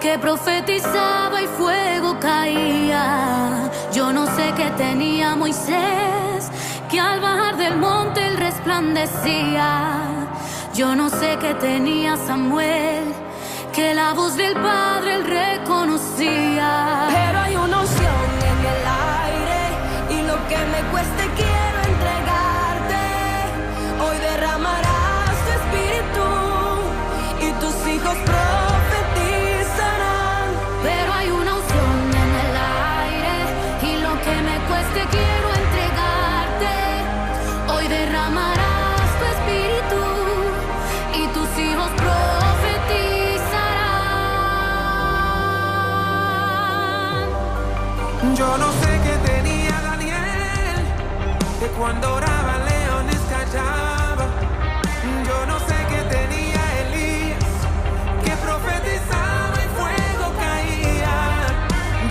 que profetizaba y fuego caía. Yo no sé qué tenía Moisés, que al bajar del monte él resplandecía. Yo no sé qué tenía Samuel, que la voz del Padre él reconocía. Pero hay una unción en el aire y lo que me cueste quiero entregarte. Hoy derramarás tu espíritu y tus hijos profetizarán. Pero hay una unción en el aire y lo que me cueste quiero entregarte. Hoy derramarás tu espíritu y tus hijos profetizarán. Yo no sé qué tenía Daniel, que cuando oraba leones callaba. Yo no sé qué tenía Elías, que profetizaba y fuego caía.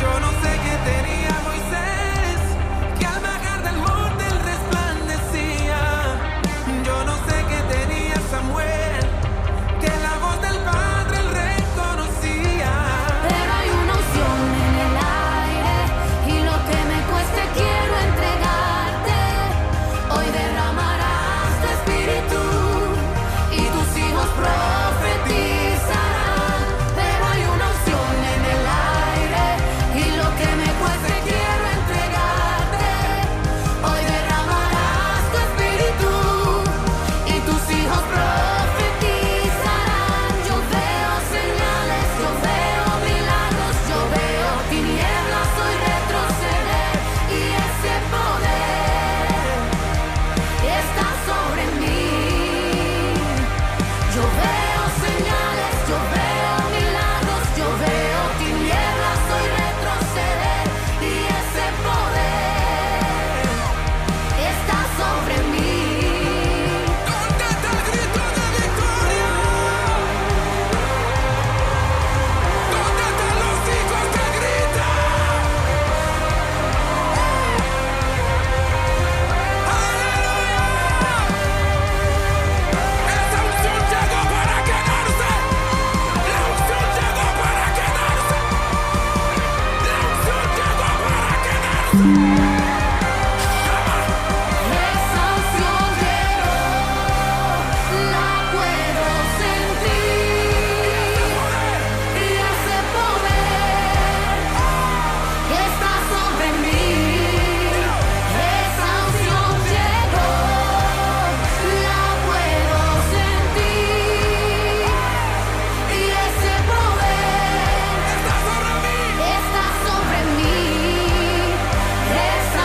Yo no sé qué tenía Moisés, que al bajar del monte él resplandecía. Yo no sé qué tenía Samuel, que la voz del Padre él reconocía. Pero hay una unción en el aire y lo que me cueste quiero entregarte. Hoy derramarás tu espíritu y tus hijos profetizarán. Pero hay una unción en el aire y lo que me cueste quiero entregarte. Hoy derramarás tu espíritu y tus hijos profetizarán. Yo veo señales, yo veo milagros, yo veo tinieblas hoy retroceder y ese poder está sobre mí. Yo veo señales, yo veo milagros, yo veo tinieblas hoy retroceder y ese poder está sobre mí. ¿Dónde está el grito de victoria? ¿Dónde están los hijos que gritan? ¡Aleluya! Esa unción llegó para quedarse. La unción llegó para quedarse. La unción llegó para quedarse. Esa unción llegó, la puedo sentir y ese poder está sobre mí. Esa unción llegó, la puedo sentir y ese poder Está sobre mí. está sobre mí. Esa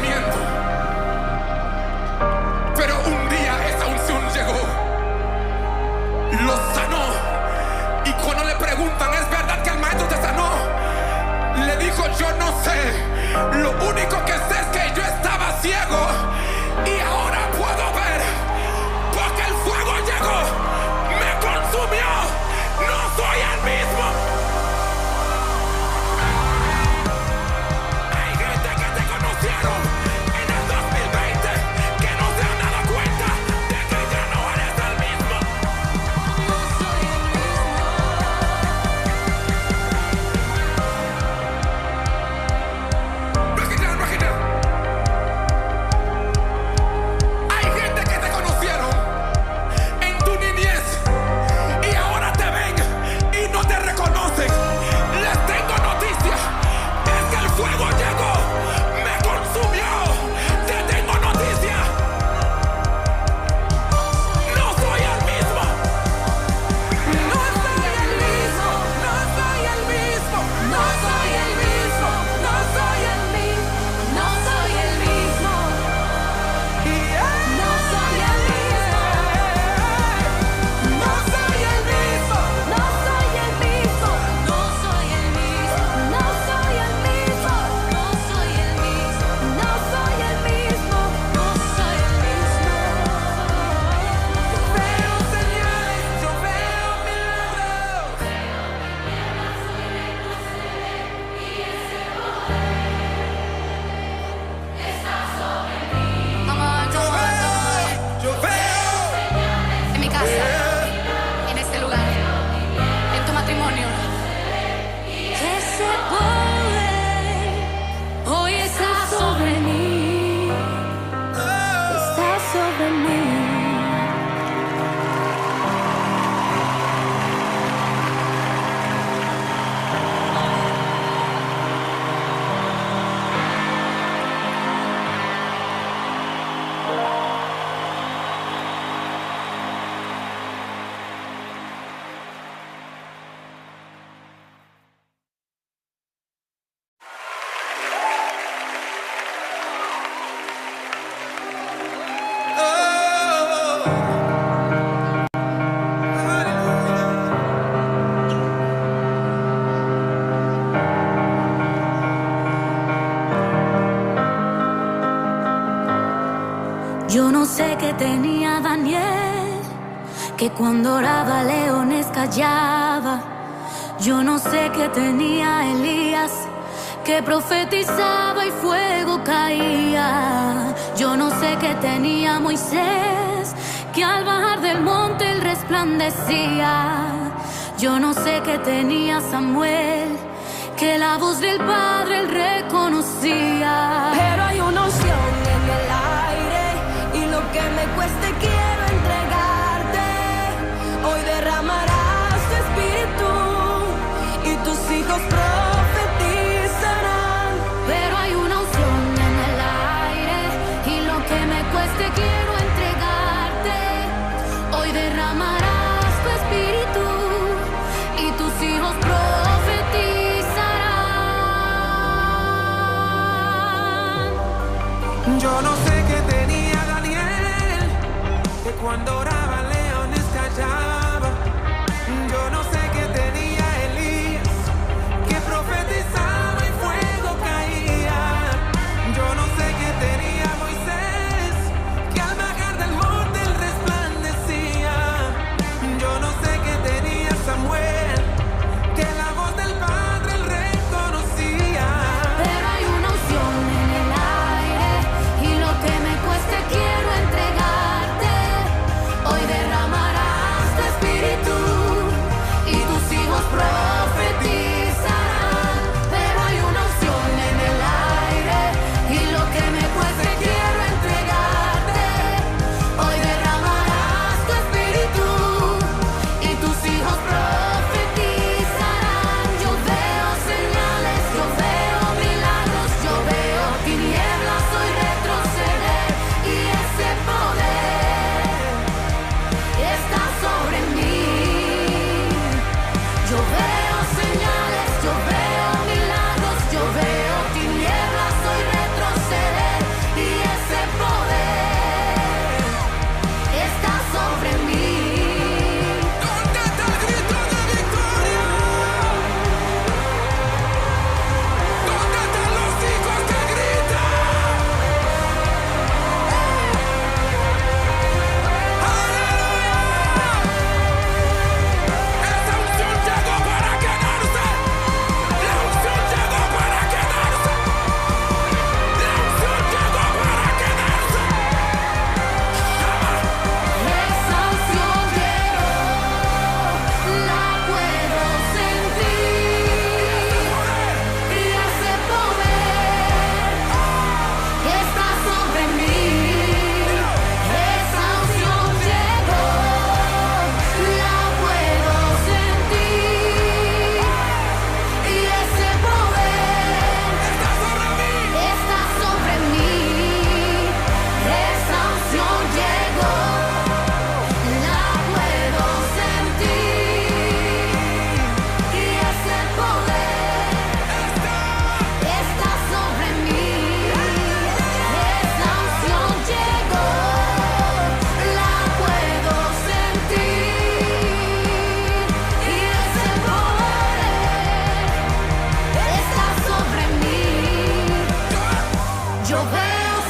sufrimiento. Pero un día esa unción llegó, lo sanó. Y cuando le preguntan, ¿es verdad que el maestro te sanó? Le dijo, yo no sé. Lo único que sé es que yo estaba ciego y ahora puedo ver, porque el fuego llegó, me consumió. No soy el mismo. Hay gente que te conocieron en el 2020 que no se han dado cuenta de que ya no eres el mismo. No soy el mismo. Break it down, break it down. Hay gente que te conocieron en tu niñez y ahora te ven y no te reconocen. Les tengo noticia, es que el fuego llegó, me consumió. Te tengo noticia, no soy el mismo. No soy el mismo, no soy el mismo, no soy el mismo, no soy el mismo, no soy el mismo, no soy el mismo, no soy el mismo, no soy el mismo, no soy el mismo, no soy el mismo, no soy el mismo, no soy el mismo, no soy el mismo. Veo señales, yo veo milagros. Yo veo. En mi casa, en este lugar, en tu matrimonio. Ese poder hoy está sobre mí, está sobre mí. Yo no sé qué tenía Daniel, que cuando oraba leones callaba. Yo no sé qué tenía Elías, que profetizaba y fuego caía. Yo no sé qué tenía Moisés, que al bajar del monte él resplandecía. Yo no sé qué tenía Samuel, que la voz del Padre él reconocía. Pero hay una unción en el aire y lo que me cueste quiero entregarte. Hoy derramarás tu espíritu y tus hijos profetizarán. Pero hay una unción en el aire y lo que me cueste quiero entregarte. Hoy derramarás tu espíritu y tus hijos profetizarán. Yo no sé qué tenía Daniel, que cuando oraba leones callaba. Yo no sé qué tenía Elías, que profetizaba y fuego caía. Yo no sé qué tenía Moisés, que al bajar del monte él resplandecía. Yo no sé qué tenía Samuel, que la voz del Padre él reconocía. Pero hay una unción en el aire y lo que me cueste quiero entregarte.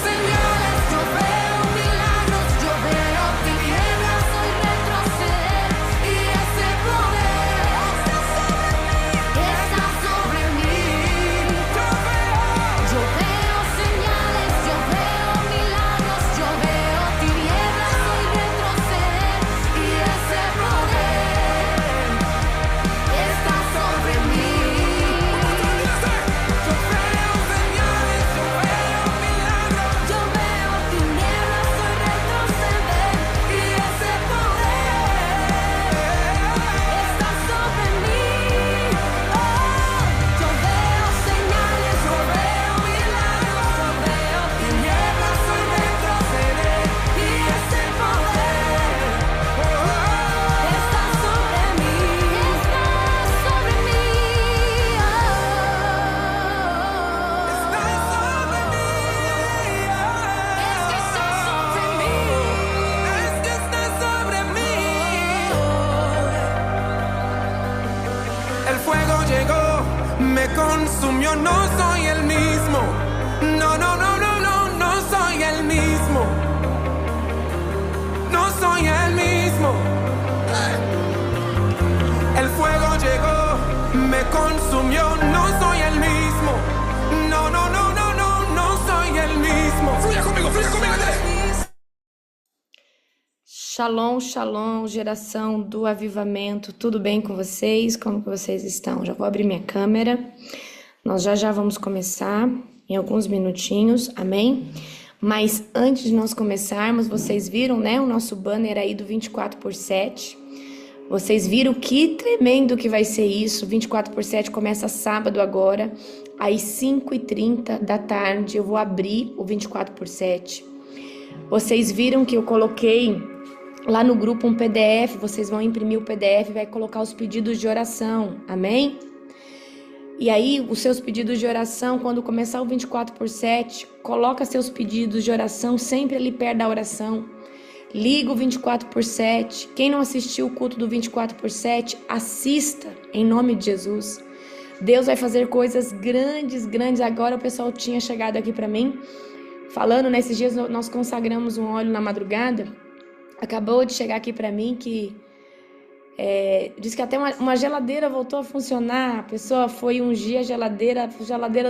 señales, yo veo milagros, yo veo tinieblas hoy retroceder y ese poder está sobre mí. Yo veo señales, yo veo milagros, yo veo tinieblas hoy retroceder y ese poder está sobre mí. Yo veo señales, yo veo milagros, yo veo tinieblas hoy retroceder y ese poder está sobre mí. Yo veo señales, yo veo milagros, yo veo tinieblas hoy retroceder y ese poder está sobre mí. Está sobre mí. Es que está sobre mí. Es que está sobre mí. El fuego llegó, me consumió, no soy el mismo. No, no, no, no, no, no soy el mismo. No soy el mismo. El fuego llegó, me consumió, no soy el mismo. No, no, no, no, no, no soy el mismo. Fluya conmigo, Andrés. Shalom, shalom, geração do avivamento, tudo bem com vocês? Como que vocês estão? Já vou abrir minha câmera, nós já vamos começar em alguns minutinhos, amém? Mas antes de nós começarmos, vocês viram, né, o nosso banner aí do 24/7, vocês viram que tremendo que vai ser isso. 24/7 começa sábado agora, às 5h30 da tarde, eu vou abrir o 24/7. Vocês viram que eu coloquei lá no grupo um PDF, vocês vão imprimir o PDF e vai colocar os pedidos de oração, amém? E aí, os seus pedidos de oração, quando começar o 24/7, coloca seus pedidos de oração sempre ali perto da oração. Liga o 24/7. Quem não assistiu o culto do 24/7, assista em nome de Jesus. Deus vai fazer coisas grandes, grandes. Agora o pessoal tinha chegado aqui para mim, falando, nesses dias nós consagramos um óleo na madrugada. Acabou de chegar aqui para mim que diz que até uma geladeira voltou a funcionar. A pessoa foi ungir a geladeira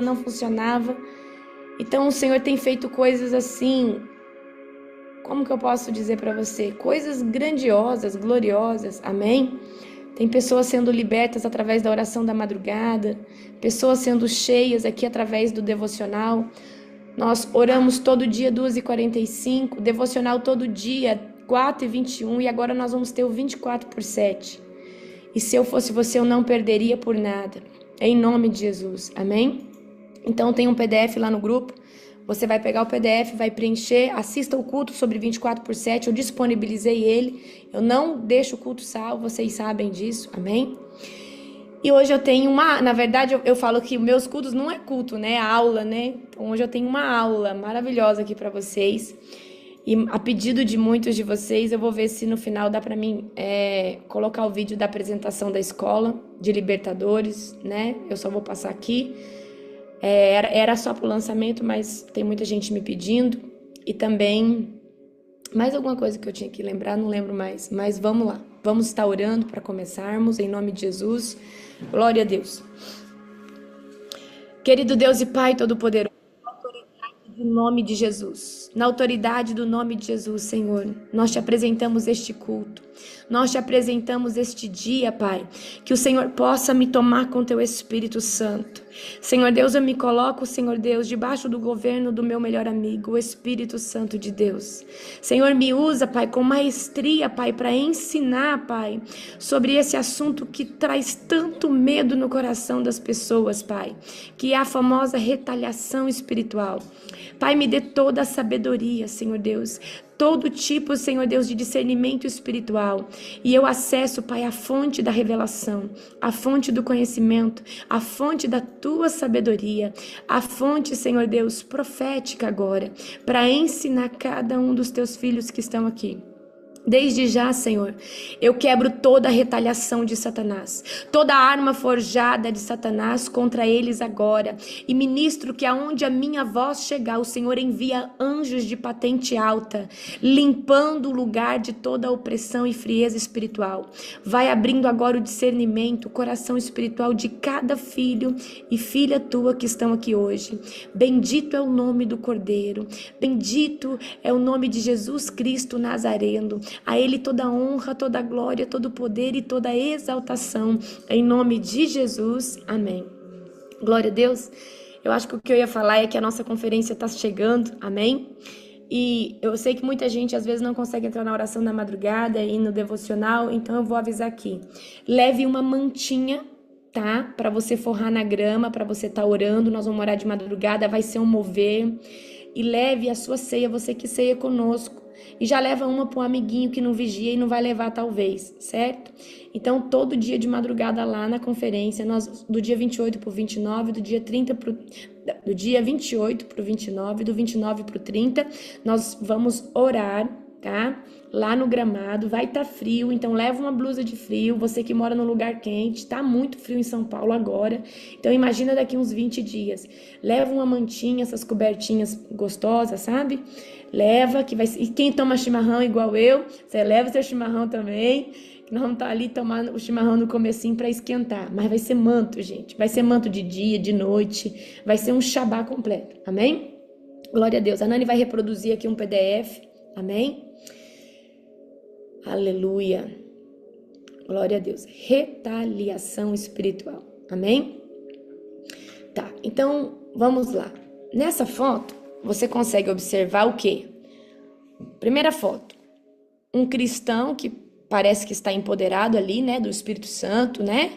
não funcionava. Então o Senhor tem feito coisas assim, como que eu posso dizer para você? Coisas grandiosas, gloriosas, amém? Tem pessoas sendo libertas através da oração da madrugada, pessoas sendo cheias aqui através do devocional. Nós oramos todo dia 2h45, devocional todo dia 4h21 e agora nós vamos ter o 24/7. E se eu fosse você, eu não perderia por nada. Em nome de Jesus, amém? Então tem um PDF lá no grupo. Você vai pegar o PDF, vai preencher, assista o culto sobre 24/7. Eu disponibilizei ele. Eu não deixo o culto salvo, vocês sabem disso, amém? E hoje eu tenho na verdade eu falo que meus cultos não é culto, né? É aula, né? Então hoje eu tenho uma aula maravilhosa aqui para vocês. E a pedido de muitos de vocês, eu vou ver se no final dá para mim colocar o vídeo da apresentação da escola de Libertadores, né? Eu só vou passar aqui. Era só para o lançamento, mas tem muita gente me pedindo. E também, mais alguma coisa que eu tinha que lembrar, não lembro mais. Mas vamos lá, vamos estar orando para começarmos, em nome de Jesus. Glória a Deus. Querido Deus e Pai Todo-Poderoso, no nome de Jesus, na autoridade do nome de Jesus, Senhor, nós te apresentamos este culto, nós te apresentamos este dia, Pai, que o Senhor possa me tomar com teu Espírito Santo. Senhor Deus, eu me coloco, Senhor Deus, debaixo do governo do meu melhor amigo, o Espírito Santo de Deus. Senhor, me usa, Pai, com maestria, Pai, para ensinar, Pai, sobre esse assunto que traz tanto medo no coração das pessoas, Pai, que é a famosa retaliação espiritual. Pai, me dê toda a sabedoria, Senhor Deus, todo tipo, Senhor Deus, de discernimento espiritual. E eu acesso, Pai, a fonte da revelação, a fonte do conhecimento, a fonte da tua sabedoria, a fonte, Senhor Deus, profética agora, para ensinar cada um dos teus filhos que estão aqui. Desde já, Senhor, eu quebro toda a retaliação de Satanás, toda a arma forjada de Satanás contra eles agora, e ministro que aonde a minha voz chegar, o Senhor envia anjos de patente alta, limpando o lugar de toda a opressão e frieza espiritual. Vai abrindo agora o discernimento, o coração espiritual de cada filho e filha tua que estão aqui hoje. Bendito é o nome do Cordeiro, bendito é o nome de Jesus Cristo Nazareno. A Ele toda a honra, toda a glória, todo o poder e toda a exaltação. Em nome de Jesus. Amém. Glória a Deus. Eu acho que o que eu ia falar é que a nossa conferência está chegando. Amém. E eu sei que muita gente às vezes não consegue entrar na oração da madrugada e no devocional, então eu vou avisar aqui. Leve uma mantinha, tá? Para você forrar na grama, para você estar orando. Nós vamos orar de madrugada, vai ser um mover. E leve a sua ceia, você que ceia conosco. E já leva uma para um amiguinho que não vigia e não vai levar talvez, certo? Então, todo dia de madrugada lá na conferência, nós, do dia 28 para o 29, do dia 28 para o 29, do 29 para o 30, nós vamos orar, tá? Lá no gramado, vai estar frio, então leva uma blusa de frio, você que mora num lugar quente, tá muito frio em São Paulo agora, então imagina daqui uns 20 dias, leva uma mantinha, essas cobertinhas gostosas, sabe? Leva, que vai. E quem toma chimarrão igual eu, você leva seu chimarrão também, que nós vamos estar ali tomando o chimarrão no comecinho para esquentar, mas vai ser manto, gente, vai ser manto de dia, de noite, vai ser um Shabá completo, amém? Glória a Deus, a Nani vai reproduzir aqui um PDF, amém? Aleluia, glória a Deus, retaliação espiritual, amém? Tá, então vamos lá, nessa foto você consegue observar o quê? Primeira foto, um cristão que parece que está empoderado ali, né, do Espírito Santo, né,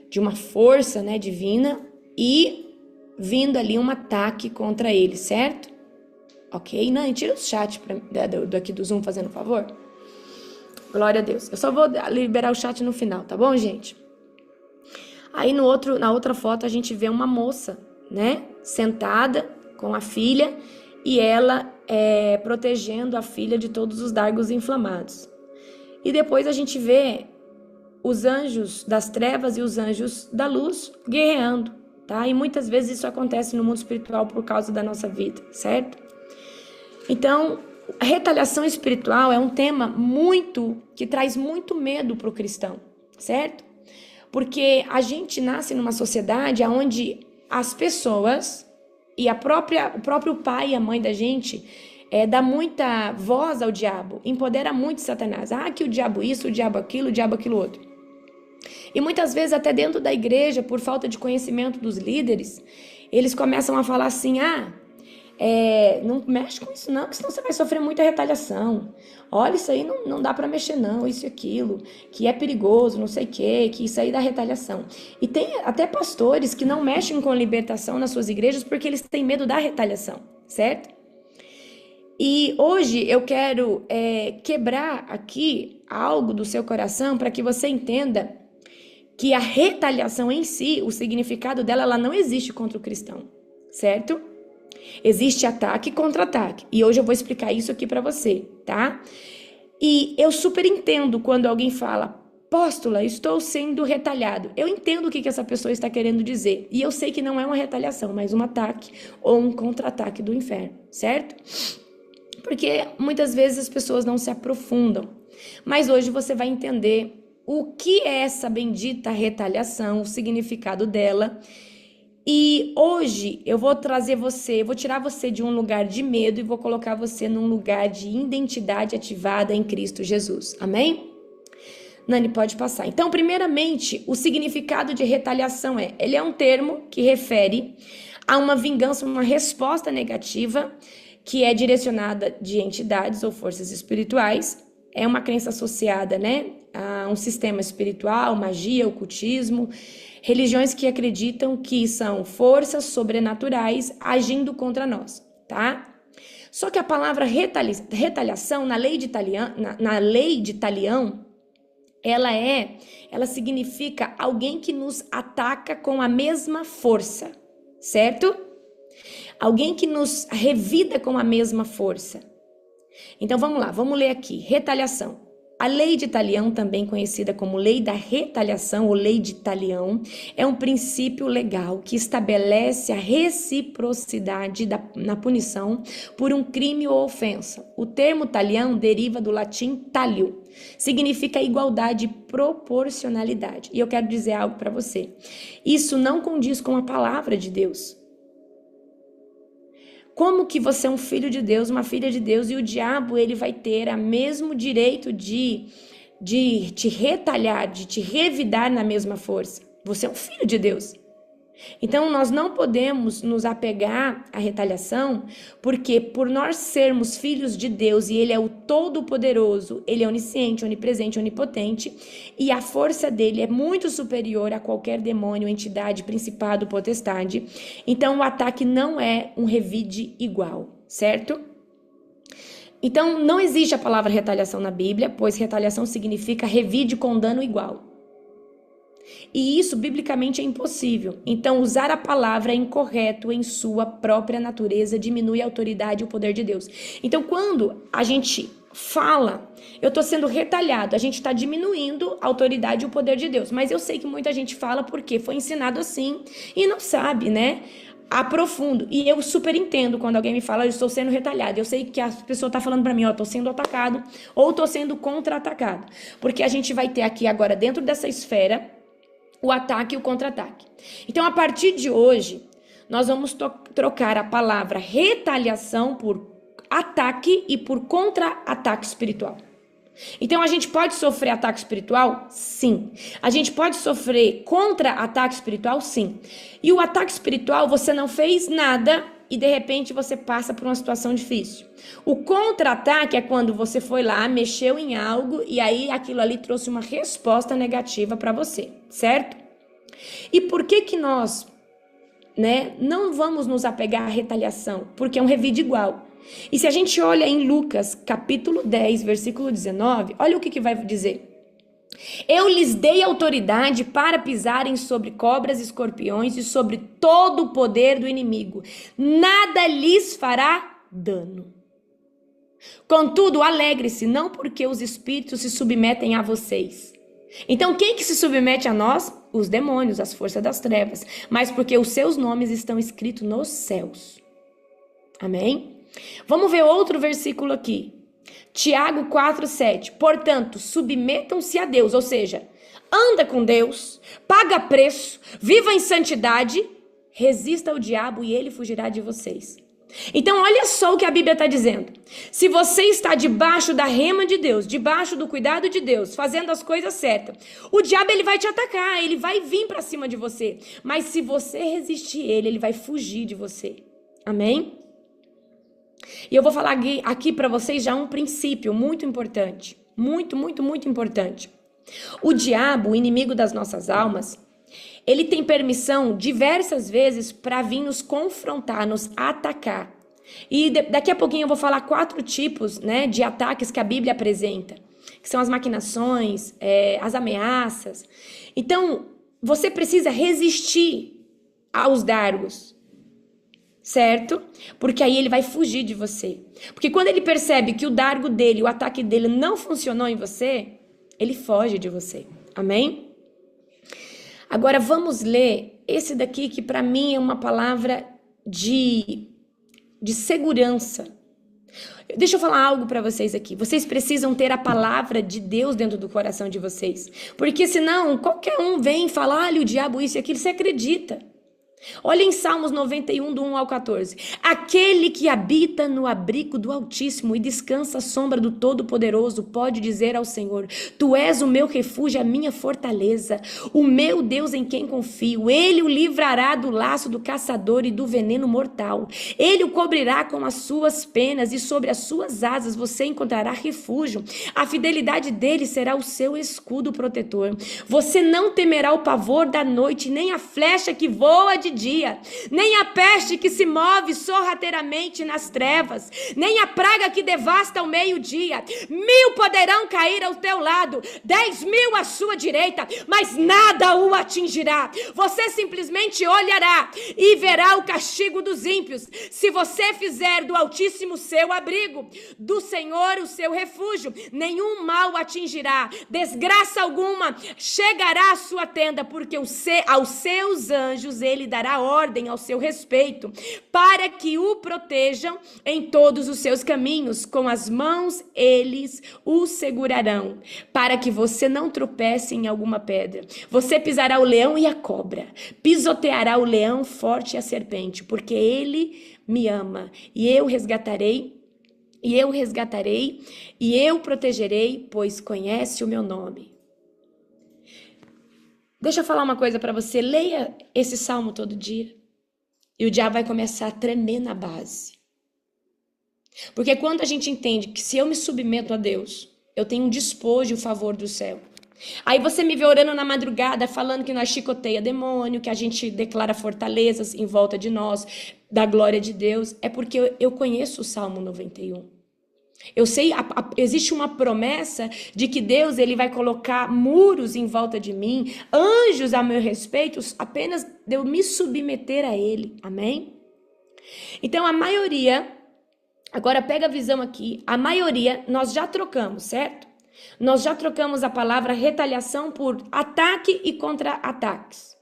de uma força, né, divina, e vindo ali um ataque contra ele, certo? Ok? Não, tira o chat daqui do Zoom, fazendo um favor. Glória a Deus. Eu só vou liberar o chat no final, tá bom, gente? Aí na outra foto a gente vê uma moça, né, sentada com a filha, e ela protegendo a filha de todos os dardos inflamados. E depois a gente vê os anjos das trevas e os anjos da luz guerreando, tá? E muitas vezes isso acontece no mundo espiritual por causa da nossa vida, certo? Então, a retaliação espiritual é um tema que traz muito medo para o cristão, certo? Porque a gente nasce numa sociedade onde as pessoas e o próprio pai e a mãe da gente dá muita voz ao diabo, empodera muito Satanás. Ah, que o diabo isso, o diabo aquilo outro. E muitas vezes até dentro da igreja, por falta de conhecimento dos líderes, eles começam a falar assim, não mexe com isso não, porque senão você vai sofrer muita retaliação. Olha, isso aí não dá para mexer não, isso e aquilo, que é perigoso, não sei o que isso aí dá retaliação. E tem até pastores que não mexem com libertação nas suas igrejas porque eles têm medo da retaliação, certo? E hoje eu quero quebrar aqui algo do seu coração para que você entenda que a retaliação em si, o significado dela, ela não existe contra o cristão, certo? Existe ataque e contra-ataque. E hoje eu vou explicar isso aqui para você, tá? E eu super entendo quando alguém fala, apóstola, estou sendo retaliado. Eu entendo o que essa pessoa está querendo dizer. E eu sei que não é uma retaliação, mas um ataque ou um contra-ataque do inferno, certo? Porque muitas vezes as pessoas não se aprofundam. Mas hoje você vai entender o que é essa bendita retaliação, o significado dela. E hoje eu vou tirar você de um lugar de medo e vou colocar você num lugar de identidade ativada em Cristo Jesus. Amém? Nani, pode passar. Então, primeiramente, o significado de retaliação ele é um termo que refere a uma vingança, uma resposta negativa que é direcionada de entidades ou forças espirituais. É uma crença associada, né, a um sistema espiritual, magia, ocultismo, religiões que acreditam que são forças sobrenaturais agindo contra nós, tá? Só que a palavra retaliação na lei de Talião, ela significa alguém que nos ataca com a mesma força, certo? Alguém que nos revida com a mesma força. Então vamos lá, vamos ler aqui. Retaliação. A lei de Talião, também conhecida como lei da retaliação ou lei de Talião, é um princípio legal que estabelece a reciprocidade na punição por um crime ou ofensa. O termo talião deriva do latim talio, significa igualdade e proporcionalidade. E eu quero dizer algo para você. Isso não condiz com a palavra de Deus. Como que você é um filho de Deus, uma filha de Deus, e o diabo ele vai ter o mesmo direito de te retalhar, de te revidar na mesma força? Você é um filho de Deus. Então, nós não podemos nos apegar à retaliação, porque por nós sermos filhos de Deus, e Ele é o Todo-Poderoso, Ele é onisciente, onipresente, onipotente, e a força dele é muito superior a qualquer demônio, entidade, principado, potestade. Então, o ataque não é um revide igual, certo? Então, não existe a palavra retaliação na Bíblia, pois retaliação significa revide com dano igual. E isso, biblicamente, é impossível. Então, usar a palavra é incorreto em sua própria natureza, diminui a autoridade e o poder de Deus. Então, quando a gente fala, eu estou sendo retalhado, a gente está diminuindo a autoridade e o poder de Deus. Mas eu sei que muita gente fala porque foi ensinado assim e não sabe, né? Aprofundo. E eu super entendo quando alguém me fala, eu estou sendo retalhado. Eu sei que a pessoa está falando para mim, ó, estou sendo atacado ou estou sendo contra-atacado. Porque a gente vai ter aqui agora, dentro dessa esfera, o ataque e o contra-ataque. Então, a partir de hoje, nós vamos trocar a palavra retaliação por ataque e por contra-ataque espiritual. Então, a gente pode sofrer ataque espiritual? Sim. A gente pode sofrer contra-ataque espiritual? Sim. E o ataque espiritual, você não fez nada e de repente você passa por uma situação difícil. O contra-ataque é quando você foi lá, mexeu em algo e aí aquilo ali trouxe uma resposta negativa para você, certo? E por que nós, não vamos nos apegar à retaliação? Porque é um revide igual. E se a gente olha em Lucas, capítulo 10, versículo 19, olha o que vai dizer. Eu lhes dei autoridade para pisarem sobre cobras e escorpiões e sobre todo o poder do inimigo. Nada lhes fará dano. Contudo, alegre-se, não porque os espíritos se submetem a vocês. Então, quem que se submete a nós? Os demônios, as forças das trevas. Mas porque os seus nomes estão escritos nos céus. Amém? Vamos ver outro versículo aqui. Tiago 4:7. Portanto, submetam-se a Deus, ou seja, anda com Deus, paga preço, viva em santidade, resista ao diabo e ele fugirá de vocês. Então, olha só o que a Bíblia está dizendo. Se você está debaixo da rema de Deus, debaixo do cuidado de Deus, fazendo as coisas certas, o diabo ele vai te atacar, ele vai vir para cima de você. Mas se você resistir ele vai fugir de você. Amém? E eu vou falar aqui para vocês já um princípio muito importante. Muito, muito, muito importante. O diabo, o inimigo das nossas almas, ele tem permissão diversas vezes para vir nos confrontar, nos atacar. E daqui a pouquinho eu vou falar 4 tipos, de ataques que a Bíblia apresenta. Que são as maquinações, as ameaças. Então, você precisa resistir aos dardos. Certo? Porque aí ele vai fugir de você. Porque quando ele percebe que o dardo dele, o ataque dele não funcionou em você, ele foge de você. Amém? Agora vamos ler esse daqui que para mim é uma palavra de segurança. Deixa eu falar algo para vocês aqui. Vocês precisam ter a palavra de Deus dentro do coração de vocês. Porque senão qualquer um vem e fala, olha o diabo isso e aquilo, você acredita. Olha em Salmos 91, do 1 ao 14. Aquele que habita no abrigo do Altíssimo e descansa à sombra do Todo-Poderoso pode dizer ao Senhor, tu és o meu refúgio, a minha fortaleza, o meu Deus em quem confio. Ele o livrará do laço do caçador e do veneno mortal. Ele o cobrirá com as suas penas e sobre as suas asas você encontrará refúgio. A fidelidade dele será o seu escudo protetor. Você não temerá o pavor da noite, nem a flecha que voa de de dia, nem a peste que se move sorrateiramente nas trevas, nem a praga que devasta ao meio-dia. 1000 poderão cair ao teu lado, 10.000 à sua direita, mas nada o atingirá. Você simplesmente olhará e verá o castigo dos ímpios. Se você fizer do Altíssimo seu abrigo, do Senhor o seu refúgio, nenhum mal atingirá, desgraça alguma chegará à sua tenda, porque aos seus anjos ele dará ordem ao seu respeito, para que o protejam em todos os seus caminhos. Com as mãos eles o segurarão, para que você não tropece em alguma pedra. Você pisará o leão e a cobra, pisoteará o leão forte e a serpente, porque ele me ama, e eu resgatarei, e eu protegerei, pois conhece o meu nome. Deixa eu falar uma coisa para você, leia esse salmo todo dia, e o diabo vai começar a tremer na base. Porque quando a gente entende que se eu me submeto a Deus, eu tenho um despojo e o favor do céu. Aí você me vê orando na madrugada, falando que nós chicoteia demônio, que a gente declara fortalezas em volta de nós, da glória de Deus. É porque eu conheço o Salmo 91. Eu sei, existe uma promessa de que Deus ele vai colocar muros em volta de mim, anjos a meu respeito, apenas de eu me submeter a Ele. Amém? Então a maioria, agora pega a visão aqui, a maioria nós já trocamos, certo? Nós já trocamos a palavra retaliação por ataque e contra-ataques.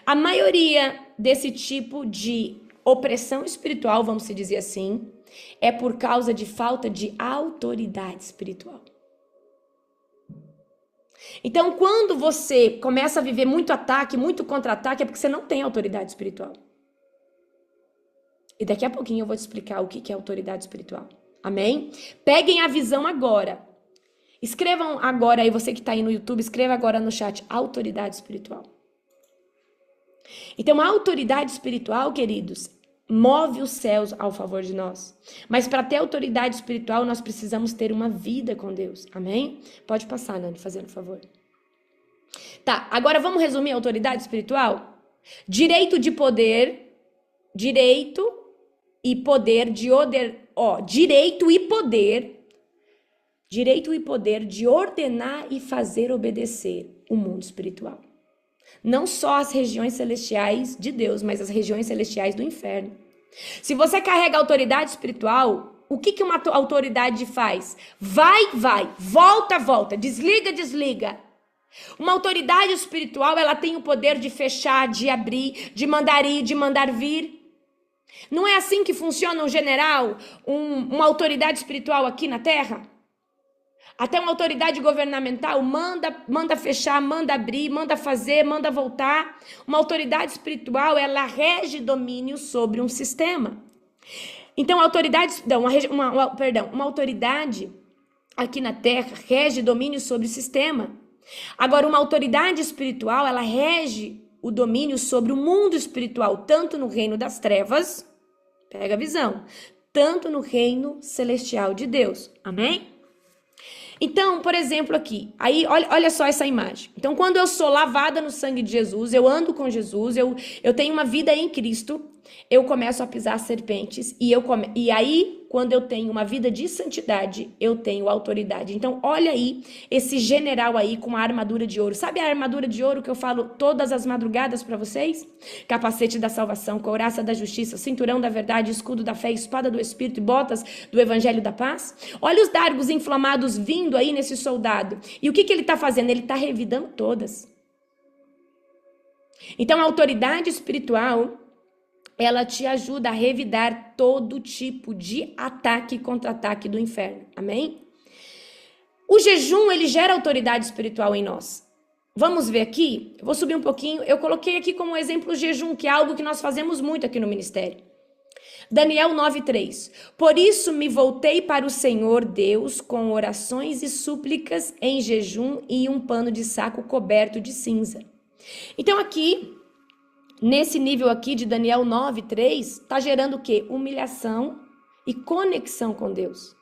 A maioria desse tipo de opressão espiritual, vamos dizer assim, é por causa de falta de autoridade espiritual. Então, quando você começa a viver muito ataque, muito contra-ataque, é porque você não tem autoridade espiritual. E daqui a pouquinho eu vou te explicar o que é autoridade espiritual. Amém? Peguem a visão agora. Escrevam agora aí, você que está aí no YouTube, escreva agora no chat, autoridade espiritual. Então, a autoridade espiritual, queridos, move os céus ao favor de nós. Mas para ter autoridade espiritual, nós precisamos ter uma vida com Deus. Amém? Pode passar, Nani, fazendo favor. Tá, agora vamos resumir a autoridade espiritual? Direito e poder de ordenar e fazer obedecer o mundo espiritual. Não só as regiões celestiais de Deus, mas as regiões celestiais do inferno. Se você carrega autoridade espiritual, o que uma autoridade faz? Vai, volta, desliga. Uma autoridade espiritual, ela tem o poder de fechar, de abrir, de mandar ir, de mandar vir. Não é assim que funciona um general, uma autoridade espiritual aqui na terra? Até uma autoridade governamental manda fechar, manda abrir, manda fazer, manda voltar. Uma autoridade espiritual, ela rege domínio sobre um sistema. Então, uma autoridade aqui na terra rege domínio sobre o sistema. Agora, uma autoridade espiritual, ela rege o domínio sobre o mundo espiritual, tanto no reino das trevas, pega a visão, tanto no reino celestial de Deus. Amém? Então, por exemplo, aqui, aí olha só essa imagem. Então, quando eu sou lavada no sangue de Jesus, eu ando com Jesus, eu tenho uma vida em Cristo, eu começo a pisar serpentes, e aí, quando eu tenho uma vida de santidade, eu tenho autoridade. Então, olha aí, esse general aí com a armadura de ouro. Sabe a armadura de ouro que eu falo todas as madrugadas para vocês? Capacete da salvação, couraça da justiça, cinturão da verdade, escudo da fé, espada do Espírito e botas do evangelho da paz. Olha os dardos inflamados vindo aí nesse soldado. E o que ele está fazendo? Ele está revidando todas. Então, a autoridade espiritual, ela te ajuda a revidar todo tipo de ataque e contra-ataque do inferno. Amém? O jejum, ele gera autoridade espiritual em nós. Vamos ver aqui? Eu vou subir um pouquinho. Eu coloquei aqui como exemplo o jejum, que é algo que nós fazemos muito aqui no ministério. Daniel 9:3. Por isso me voltei para o Senhor Deus com orações e súplicas em jejum e um pano de saco coberto de cinza. Então aqui, nesse nível aqui de Daniel 9:3, está gerando o quê? Humilhação e conexão com Deus.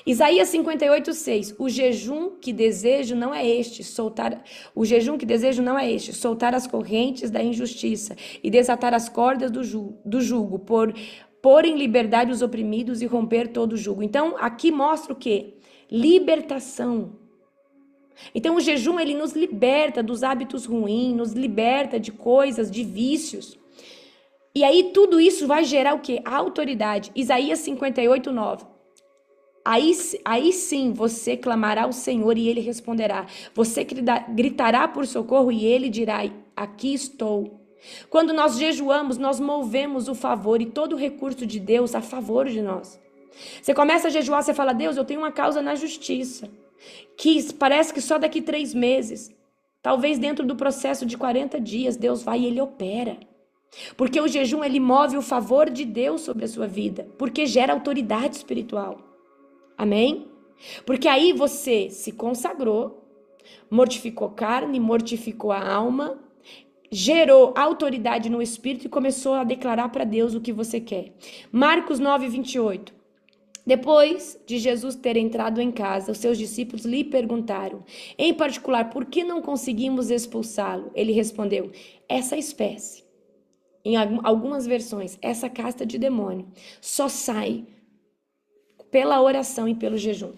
Isaías 58:6. O jejum que desejo não é este, soltar as correntes da injustiça e desatar as cordas do jugo, pôr em liberdade os oprimidos e romper todo o jugo. Então, aqui mostra o quê? Libertação. Então, o jejum, ele nos liberta dos hábitos ruins, nos liberta de coisas, de vícios. E aí, tudo isso vai gerar o quê? A autoridade. Isaías 58:9. Aí sim você clamará ao Senhor e Ele responderá. Você gritará por socorro e Ele dirá, aqui estou. Quando nós jejuamos, nós movemos o favor e todo o recurso de Deus a favor de nós. Você começa a jejuar, você fala, Deus, eu tenho uma causa na justiça, que parece que só daqui 3 meses, talvez dentro do processo de 40 dias, Deus vai e Ele opera. Porque o jejum, ele move o favor de Deus sobre a sua vida, porque gera autoridade espiritual. Amém? Porque aí você se consagrou, mortificou carne, mortificou a alma, gerou autoridade no espírito e começou a declarar para Deus o que você quer. Marcos 9:28. Depois de Jesus ter entrado em casa, os seus discípulos lhe perguntaram, em particular, por que não conseguimos expulsá-lo? Ele respondeu, essa espécie, em algumas versões, essa casta de demônio, só sai pela oração e pelo jejum.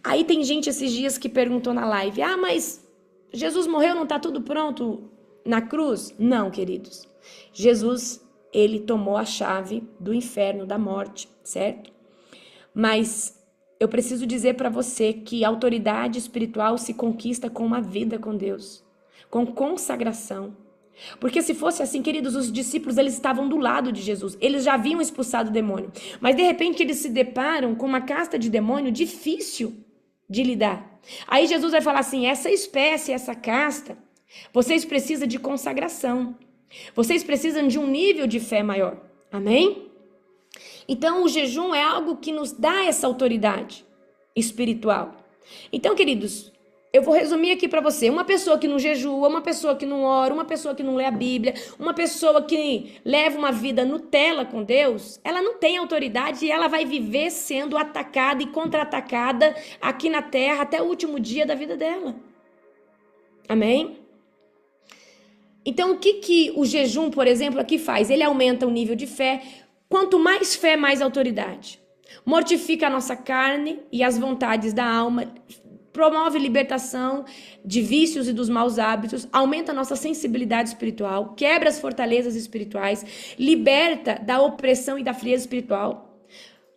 Aí tem gente esses dias que perguntou na live, mas Jesus morreu, não está tudo pronto na cruz? Não, queridos. Jesus, ele tomou a chave do inferno, da morte, certo? Mas eu preciso dizer para você que a autoridade espiritual se conquista com uma vida com Deus, com consagração. Porque se fosse assim, queridos, os discípulos, eles estavam do lado de Jesus. Eles já haviam expulsado o demônio. Mas de repente eles se deparam com uma casta de demônio difícil de lidar. Aí Jesus vai falar assim, essa espécie, essa casta, vocês precisam de consagração. Vocês precisam de um nível de fé maior. Amém? Então o jejum é algo que nos dá essa autoridade espiritual. Então, queridos, eu vou resumir aqui para você. Uma pessoa que não jejua, uma pessoa que não ora, uma pessoa que não lê a Bíblia, uma pessoa que leva uma vida Nutella com Deus, ela não tem autoridade e ela vai viver sendo atacada e contra-atacada aqui na terra até o último dia da vida dela. Amém? Então, o que o jejum, por exemplo, aqui faz? Ele aumenta o nível de fé. Quanto mais fé, mais autoridade. Mortifica a nossa carne e as vontades da alma, promove libertação de vícios e dos maus hábitos, aumenta a nossa sensibilidade espiritual, quebra as fortalezas espirituais, liberta da opressão e da frieza espiritual.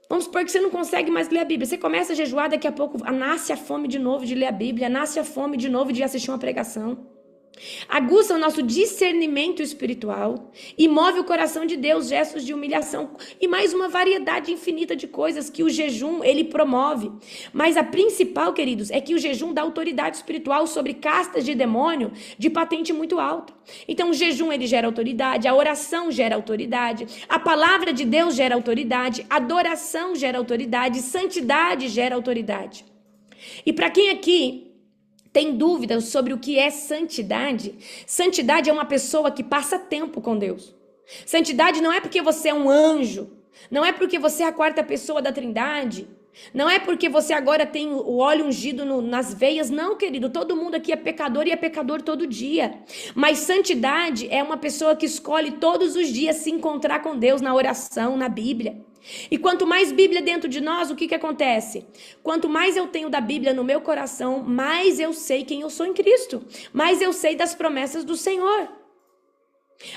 Vamos supor que você não consegue mais ler a Bíblia. Você começa a jejuar, daqui a pouco nasce a fome de novo de ler a Bíblia, nasce a fome de novo de assistir uma pregação. Aguça o nosso discernimento espiritual e move o coração de Deus, gestos de humilhação e mais uma variedade infinita de coisas que o jejum ele promove. Mas a principal, queridos, é que o jejum dá autoridade espiritual sobre castas de demônio de patente muito alta. Então o jejum ele gera autoridade, a oração gera autoridade, a palavra de Deus gera autoridade, a adoração gera autoridade, santidade gera autoridade. E para quem aqui tem dúvidas sobre o que é santidade? Santidade é uma pessoa que passa tempo com Deus. Santidade não é porque você é um anjo, não é porque você é a 4ª pessoa da Trindade, não é porque você agora tem o óleo ungido nas veias, não, querido, todo mundo aqui é pecador e é pecador todo dia. Mas santidade é uma pessoa que escolhe todos os dias se encontrar com Deus na oração, na Bíblia. E quanto mais Bíblia dentro de nós, o que acontece? Quanto mais eu tenho da Bíblia no meu coração, mais eu sei quem eu sou em Cristo, mais eu sei das promessas do Senhor.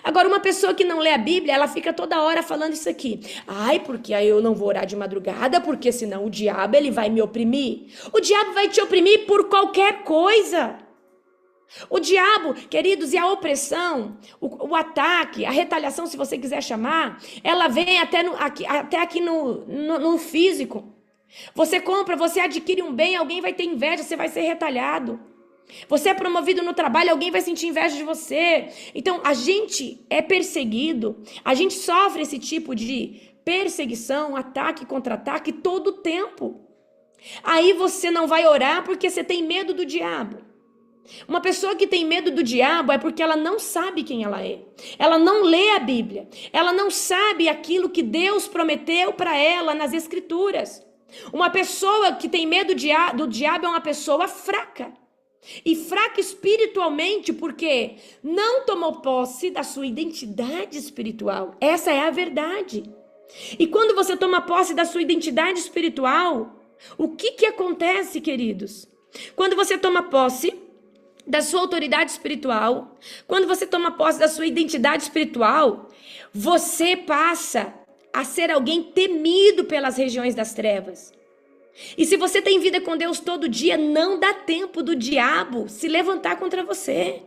Agora, uma pessoa que não lê a Bíblia, ela fica toda hora falando isso aqui. Porque aí eu não vou orar de madrugada, porque senão o diabo ele vai me oprimir. O diabo vai te oprimir por qualquer coisa. O diabo, queridos, e a opressão, o ataque, a retaliação, se você quiser chamar, ela vem até aqui no físico. Você compra, você adquire um bem, alguém vai ter inveja, você vai ser retalhado. Você é promovido no trabalho, alguém vai sentir inveja de você. Então, a gente é perseguido, a gente sofre esse tipo de perseguição, ataque, contra-ataque todo o tempo. Aí você não vai orar porque você tem medo do diabo. Uma pessoa que tem medo do diabo é porque ela não sabe quem ela é. Ela não lê a Bíblia. Ela não sabe aquilo que Deus prometeu para ela nas Escrituras. Uma pessoa que tem medo do diabo é uma pessoa fraca. E fraca espiritualmente porque não tomou posse da sua identidade espiritual. Essa é a verdade. E quando você toma posse da sua identidade espiritual, o que acontece, queridos? Quando você toma posse da sua autoridade espiritual, quando você toma posse da sua identidade espiritual, você passa a ser alguém temido pelas regiões das trevas. E se você tem vida com Deus todo dia, não dá tempo do diabo se levantar contra você.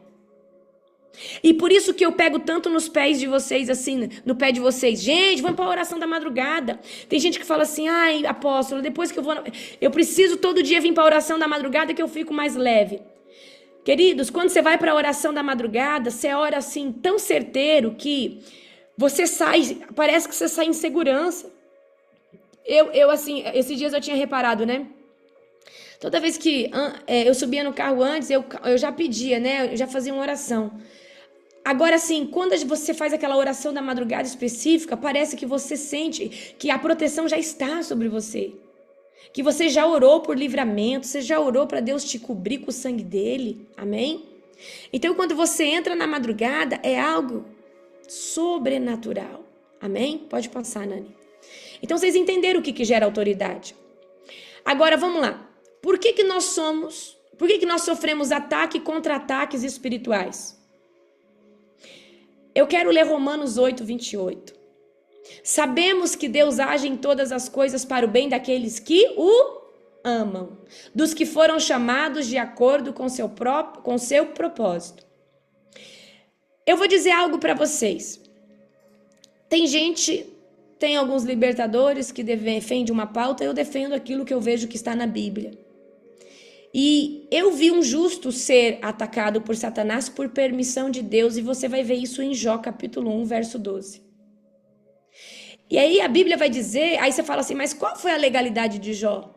E por isso que eu pego tanto nos pés de vocês, assim, no pé de vocês. Gente, vamos para a oração da madrugada. Tem gente que fala assim, ai, apóstolo, depois que eu preciso todo dia vir para a oração da madrugada que eu fico mais leve. Queridos, quando você vai para a oração da madrugada, você ora assim, tão certeiro que você sai, parece que você sai em segurança. Eu assim, esses dias eu tinha reparado, né? Toda vez que eu subia no carro antes, eu já pedia, né? Eu já fazia uma oração. Agora, assim, quando você faz aquela oração da madrugada específica, parece que você sente que a proteção já está sobre você. Que você já orou por livramento, você já orou para Deus te cobrir com o sangue dele. Amém? Então, quando você entra na madrugada, é algo sobrenatural. Amém? Pode passar, Nani. Então, vocês entenderam o que gera autoridade. Agora, vamos lá. Por que nós sofremos ataque e contra-ataques espirituais? Eu quero ler Romanos 8, 28. Sabemos que Deus age em todas as coisas para o bem daqueles que o amam, dos que foram chamados de acordo com seu propósito. Eu vou dizer algo para vocês. Tem alguns libertadores que defendem uma pauta, eu defendo aquilo que eu vejo que está na Bíblia. E eu vi um justo ser atacado por Satanás por permissão de Deus, e você vai ver isso em Jó capítulo 1, verso 12. E aí a Bíblia vai dizer, aí você fala assim, mas qual foi a legalidade de Jó?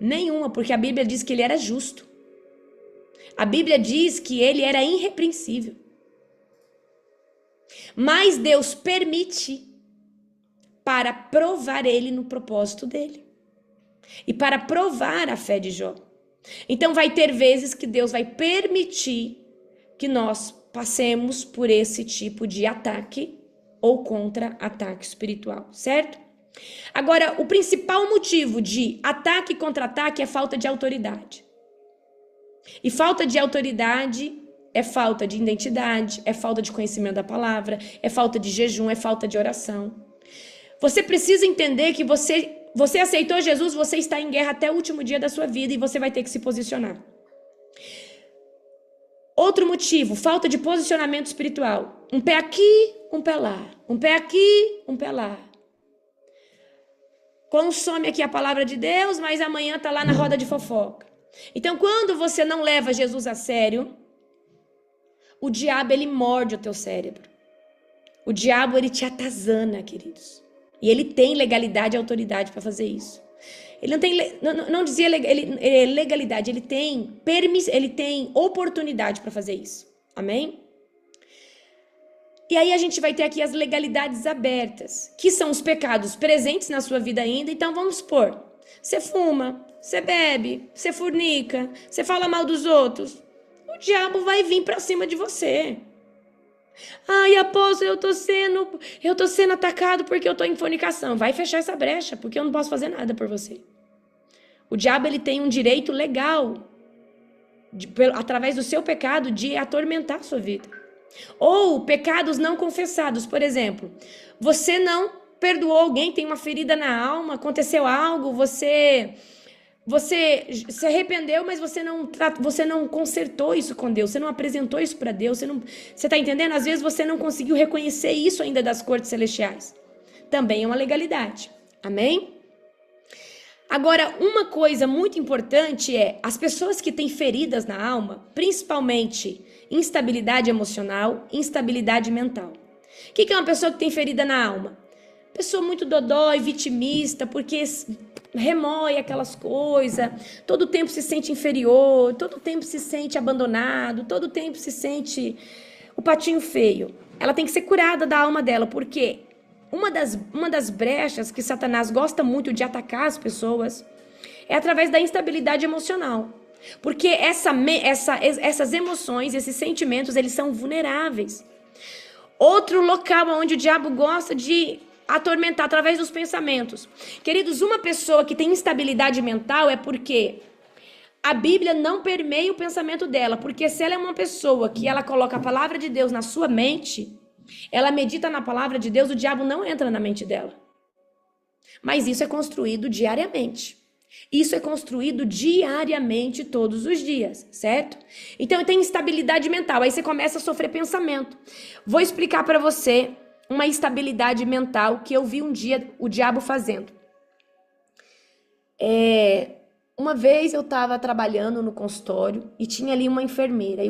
Nenhuma, porque a Bíblia diz que ele era justo. A Bíblia diz que ele era irrepreensível. Mas Deus permite para provar ele no propósito dele. E para provar a fé de Jó. Então vai ter vezes que Deus vai permitir que nós passemos por esse tipo de ataque ou contra-ataque espiritual, certo? Agora, o principal motivo de ataque e contra-ataque é falta de autoridade. E falta de autoridade é falta de identidade, é falta de conhecimento da palavra, é falta de jejum, é falta de oração. Você precisa entender que você aceitou Jesus, você está em guerra até o último dia da sua vida e você vai ter que se posicionar. Outro motivo, falta de posicionamento espiritual. Um pé aqui, um pé lá. Um pé aqui, um pé lá. Consome aqui a palavra de Deus, mas amanhã está lá na roda de fofoca. Então, quando você não leva Jesus a sério, o diabo, ele morde o teu cérebro. O diabo, ele te atazana, queridos. E ele tem legalidade e autoridade para fazer isso. Ele não tem, não dizia legalidade, ele tem oportunidade para fazer isso. Amém? E aí a gente vai ter aqui as legalidades abertas, que são os pecados presentes na sua vida ainda. Então vamos supor, você fuma, você bebe, você fornica, você fala mal dos outros. O diabo vai vir para cima de você. Ai, apóstolo, eu tô sendo atacado porque eu tô em fornicação. Vai fechar essa brecha, porque eu não posso fazer nada por você. O diabo, ele tem um direito legal, através do seu pecado, de atormentar a sua vida. Ou pecados não confessados, por exemplo. Você não perdoou alguém, tem uma ferida na alma, aconteceu algo, você se arrependeu, mas você não consertou isso com Deus, você não apresentou isso para Deus, você está entendendo? Às vezes você não conseguiu reconhecer isso ainda das cortes celestiais. Também é uma legalidade. Amém? Agora, uma coisa muito importante é as pessoas que têm feridas na alma, principalmente instabilidade emocional, instabilidade mental. O que é uma pessoa que tem ferida na alma? Pessoa muito dodói, vitimista, porque remói aquelas coisas, todo tempo se sente inferior, todo tempo se sente abandonado, todo tempo se sente o patinho feio. Ela tem que ser curada da alma dela, porque uma das brechas que Satanás gosta muito de atacar as pessoas é através da instabilidade emocional. Porque essas emoções, esses sentimentos, eles são vulneráveis. Outro local onde o diabo gosta de atormentar através dos pensamentos. Queridos, uma pessoa que tem instabilidade mental é porque a Bíblia não permeia o pensamento dela. Porque se ela é uma pessoa que ela coloca a palavra de Deus na sua mente, ela medita na palavra de Deus, o diabo não entra na mente dela. Mas isso é construído diariamente. Isso é construído diariamente, todos os dias, certo? Então tem instabilidade mental, aí você começa a sofrer pensamento. Vou explicar para você uma instabilidade mental que eu vi um dia o diabo fazendo. Uma vez eu estava trabalhando no consultório e tinha ali uma enfermeira.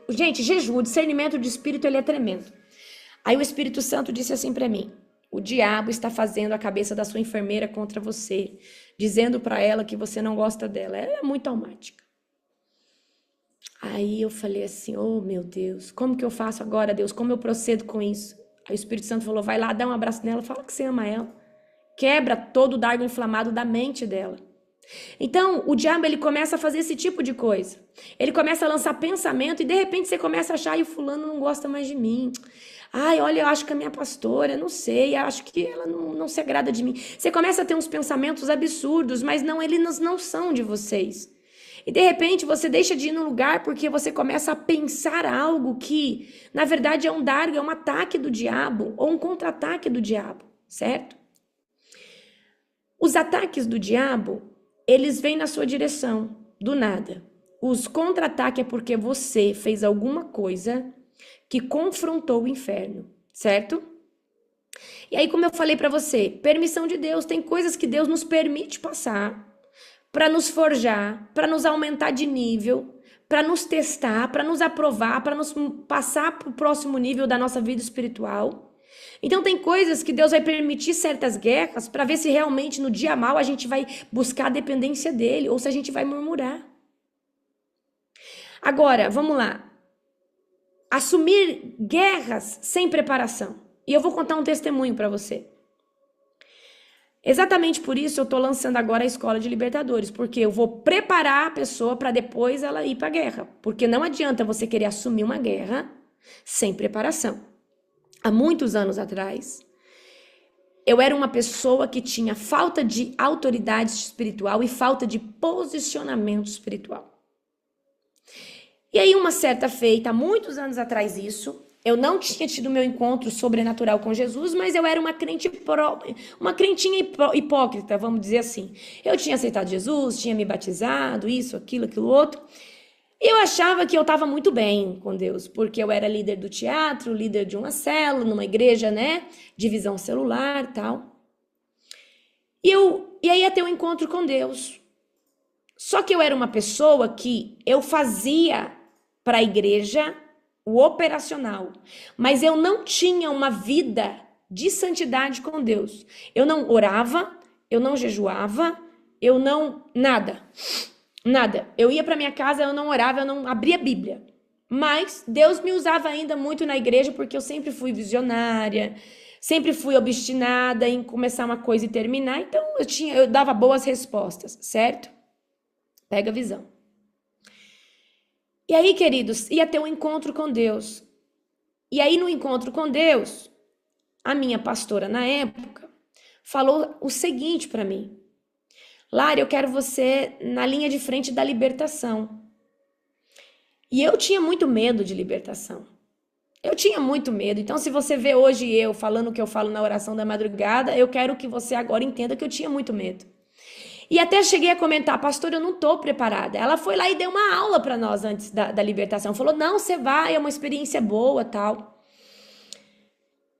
Gente, jejum, o discernimento de espírito, ele é tremendo. Aí o Espírito Santo disse assim para mim: o diabo está fazendo a cabeça da sua enfermeira contra você, dizendo para ela que você não gosta dela. Ela é muito almática. Aí eu falei assim: oh meu Deus, como que eu faço agora, Deus? Como eu procedo com isso? Aí o Espírito Santo falou: vai lá, dá um abraço nela, fala que você ama ela. Quebra todo o dardo inflamado da mente dela. Então, o diabo, ele começa a fazer esse tipo de coisa. Ele começa a lançar pensamento e de repente você começa a achar: e o fulano não gosta mais de mim. Ai, olha, eu acho que a minha pastora, não sei, acho que ela não se agrada de mim. Você começa a ter uns pensamentos absurdos, mas não, eles não são de vocês. E de repente você deixa de ir no lugar porque você começa a pensar algo que, na verdade, é um dardo, é um ataque do diabo ou um contra-ataque do diabo, certo? Os ataques do diabo, eles vêm na sua direção, do nada. Os contra-ataques é porque você fez alguma coisa que confrontou o inferno, certo? E aí, como eu falei para você, permissão de Deus, tem coisas que Deus nos permite passar para nos forjar, para nos aumentar de nível, para nos testar, para nos aprovar, para nos passar para o próximo nível da nossa vida espiritual. Então tem coisas que Deus vai permitir certas guerras para ver se realmente no dia mal a gente vai buscar a dependência dele ou se a gente vai murmurar. Agora, vamos lá. Assumir guerras sem preparação. E eu vou contar um testemunho para você. Exatamente por isso eu estou lançando agora a Escola de Libertadores, porque eu vou preparar a pessoa para depois ela ir para a guerra. Porque não adianta você querer assumir uma guerra sem preparação. Há muitos anos atrás, eu era uma pessoa que tinha falta de autoridade espiritual e falta de posicionamento espiritual. E aí, uma certa feita, há muitos anos atrás isso, eu não tinha tido meu encontro sobrenatural com Jesus, mas eu era uma crentinha hipócrita, vamos dizer assim. Eu tinha aceitado Jesus, tinha me batizado, isso, aquilo outro. E eu achava que eu estava muito bem com Deus, porque eu era líder do teatro, líder de uma célula, numa igreja, né, divisão celular e tal. E aí ia ter um encontro com Deus. Só que eu era uma pessoa que eu fazia para a igreja o operacional, mas eu não tinha uma vida de santidade com Deus. Eu não orava, eu não jejuava, eu não... Nada. Eu ia para minha casa, eu não orava, eu não abria a Bíblia. Mas Deus me usava ainda muito na igreja porque eu sempre fui visionária, sempre fui obstinada em começar uma coisa e terminar. Então eu dava boas respostas, certo? Pega a visão. E aí, queridos, ia ter um encontro com Deus. E aí, no encontro com Deus, a minha pastora na época falou o seguinte para mim: Lara, eu quero você na linha de frente da libertação. E eu tinha muito medo de libertação. Eu tinha muito medo. Então, se você vê hoje eu falando o que eu falo na oração da madrugada, eu quero que você agora entenda que eu tinha muito medo. E até cheguei a comentar: pastor, eu não estou preparada. Ela foi lá e deu uma aula para nós antes da libertação. Falou: não, você vai, é uma experiência boa, tal.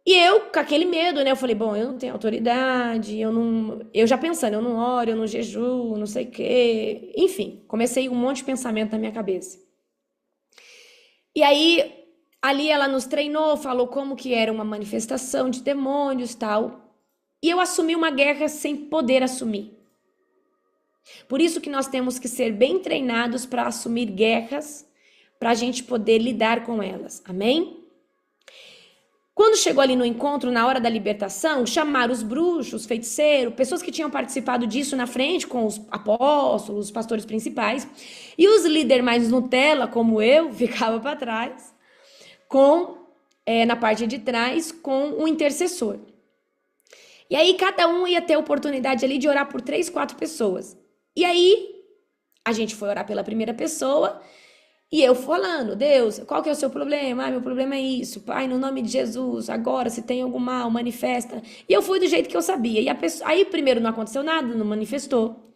E eu, com aquele medo, né? Eu falei: bom, eu não tenho autoridade, eu já pensando, eu não oro, eu não jejuo, não sei o quê. Enfim, comecei um monte de pensamento na minha cabeça. E aí, ali ela nos treinou, falou como que era uma manifestação de demônios, tal. E eu assumi uma guerra sem poder assumir. Por isso que nós temos que ser bem treinados para assumir guerras, para a gente poder lidar com elas. Amém? Quando chegou ali no encontro, na hora da libertação, chamaram os bruxos, feiticeiros, pessoas que tinham participado disso na frente, com os apóstolos, os pastores principais, e os líderes mais Nutella, como eu, ficava para trás, na parte de trás, com um intercessor. E aí cada um ia ter a oportunidade ali de orar por 3, 4 pessoas. E aí a gente foi orar pela primeira pessoa, e eu falando, Deus, qual que é o seu problema? Ah, meu problema é isso. Pai, no nome de Jesus, agora se tem algum mal, manifesta. E eu fui do jeito que eu sabia. E aí primeiro não aconteceu nada, não manifestou.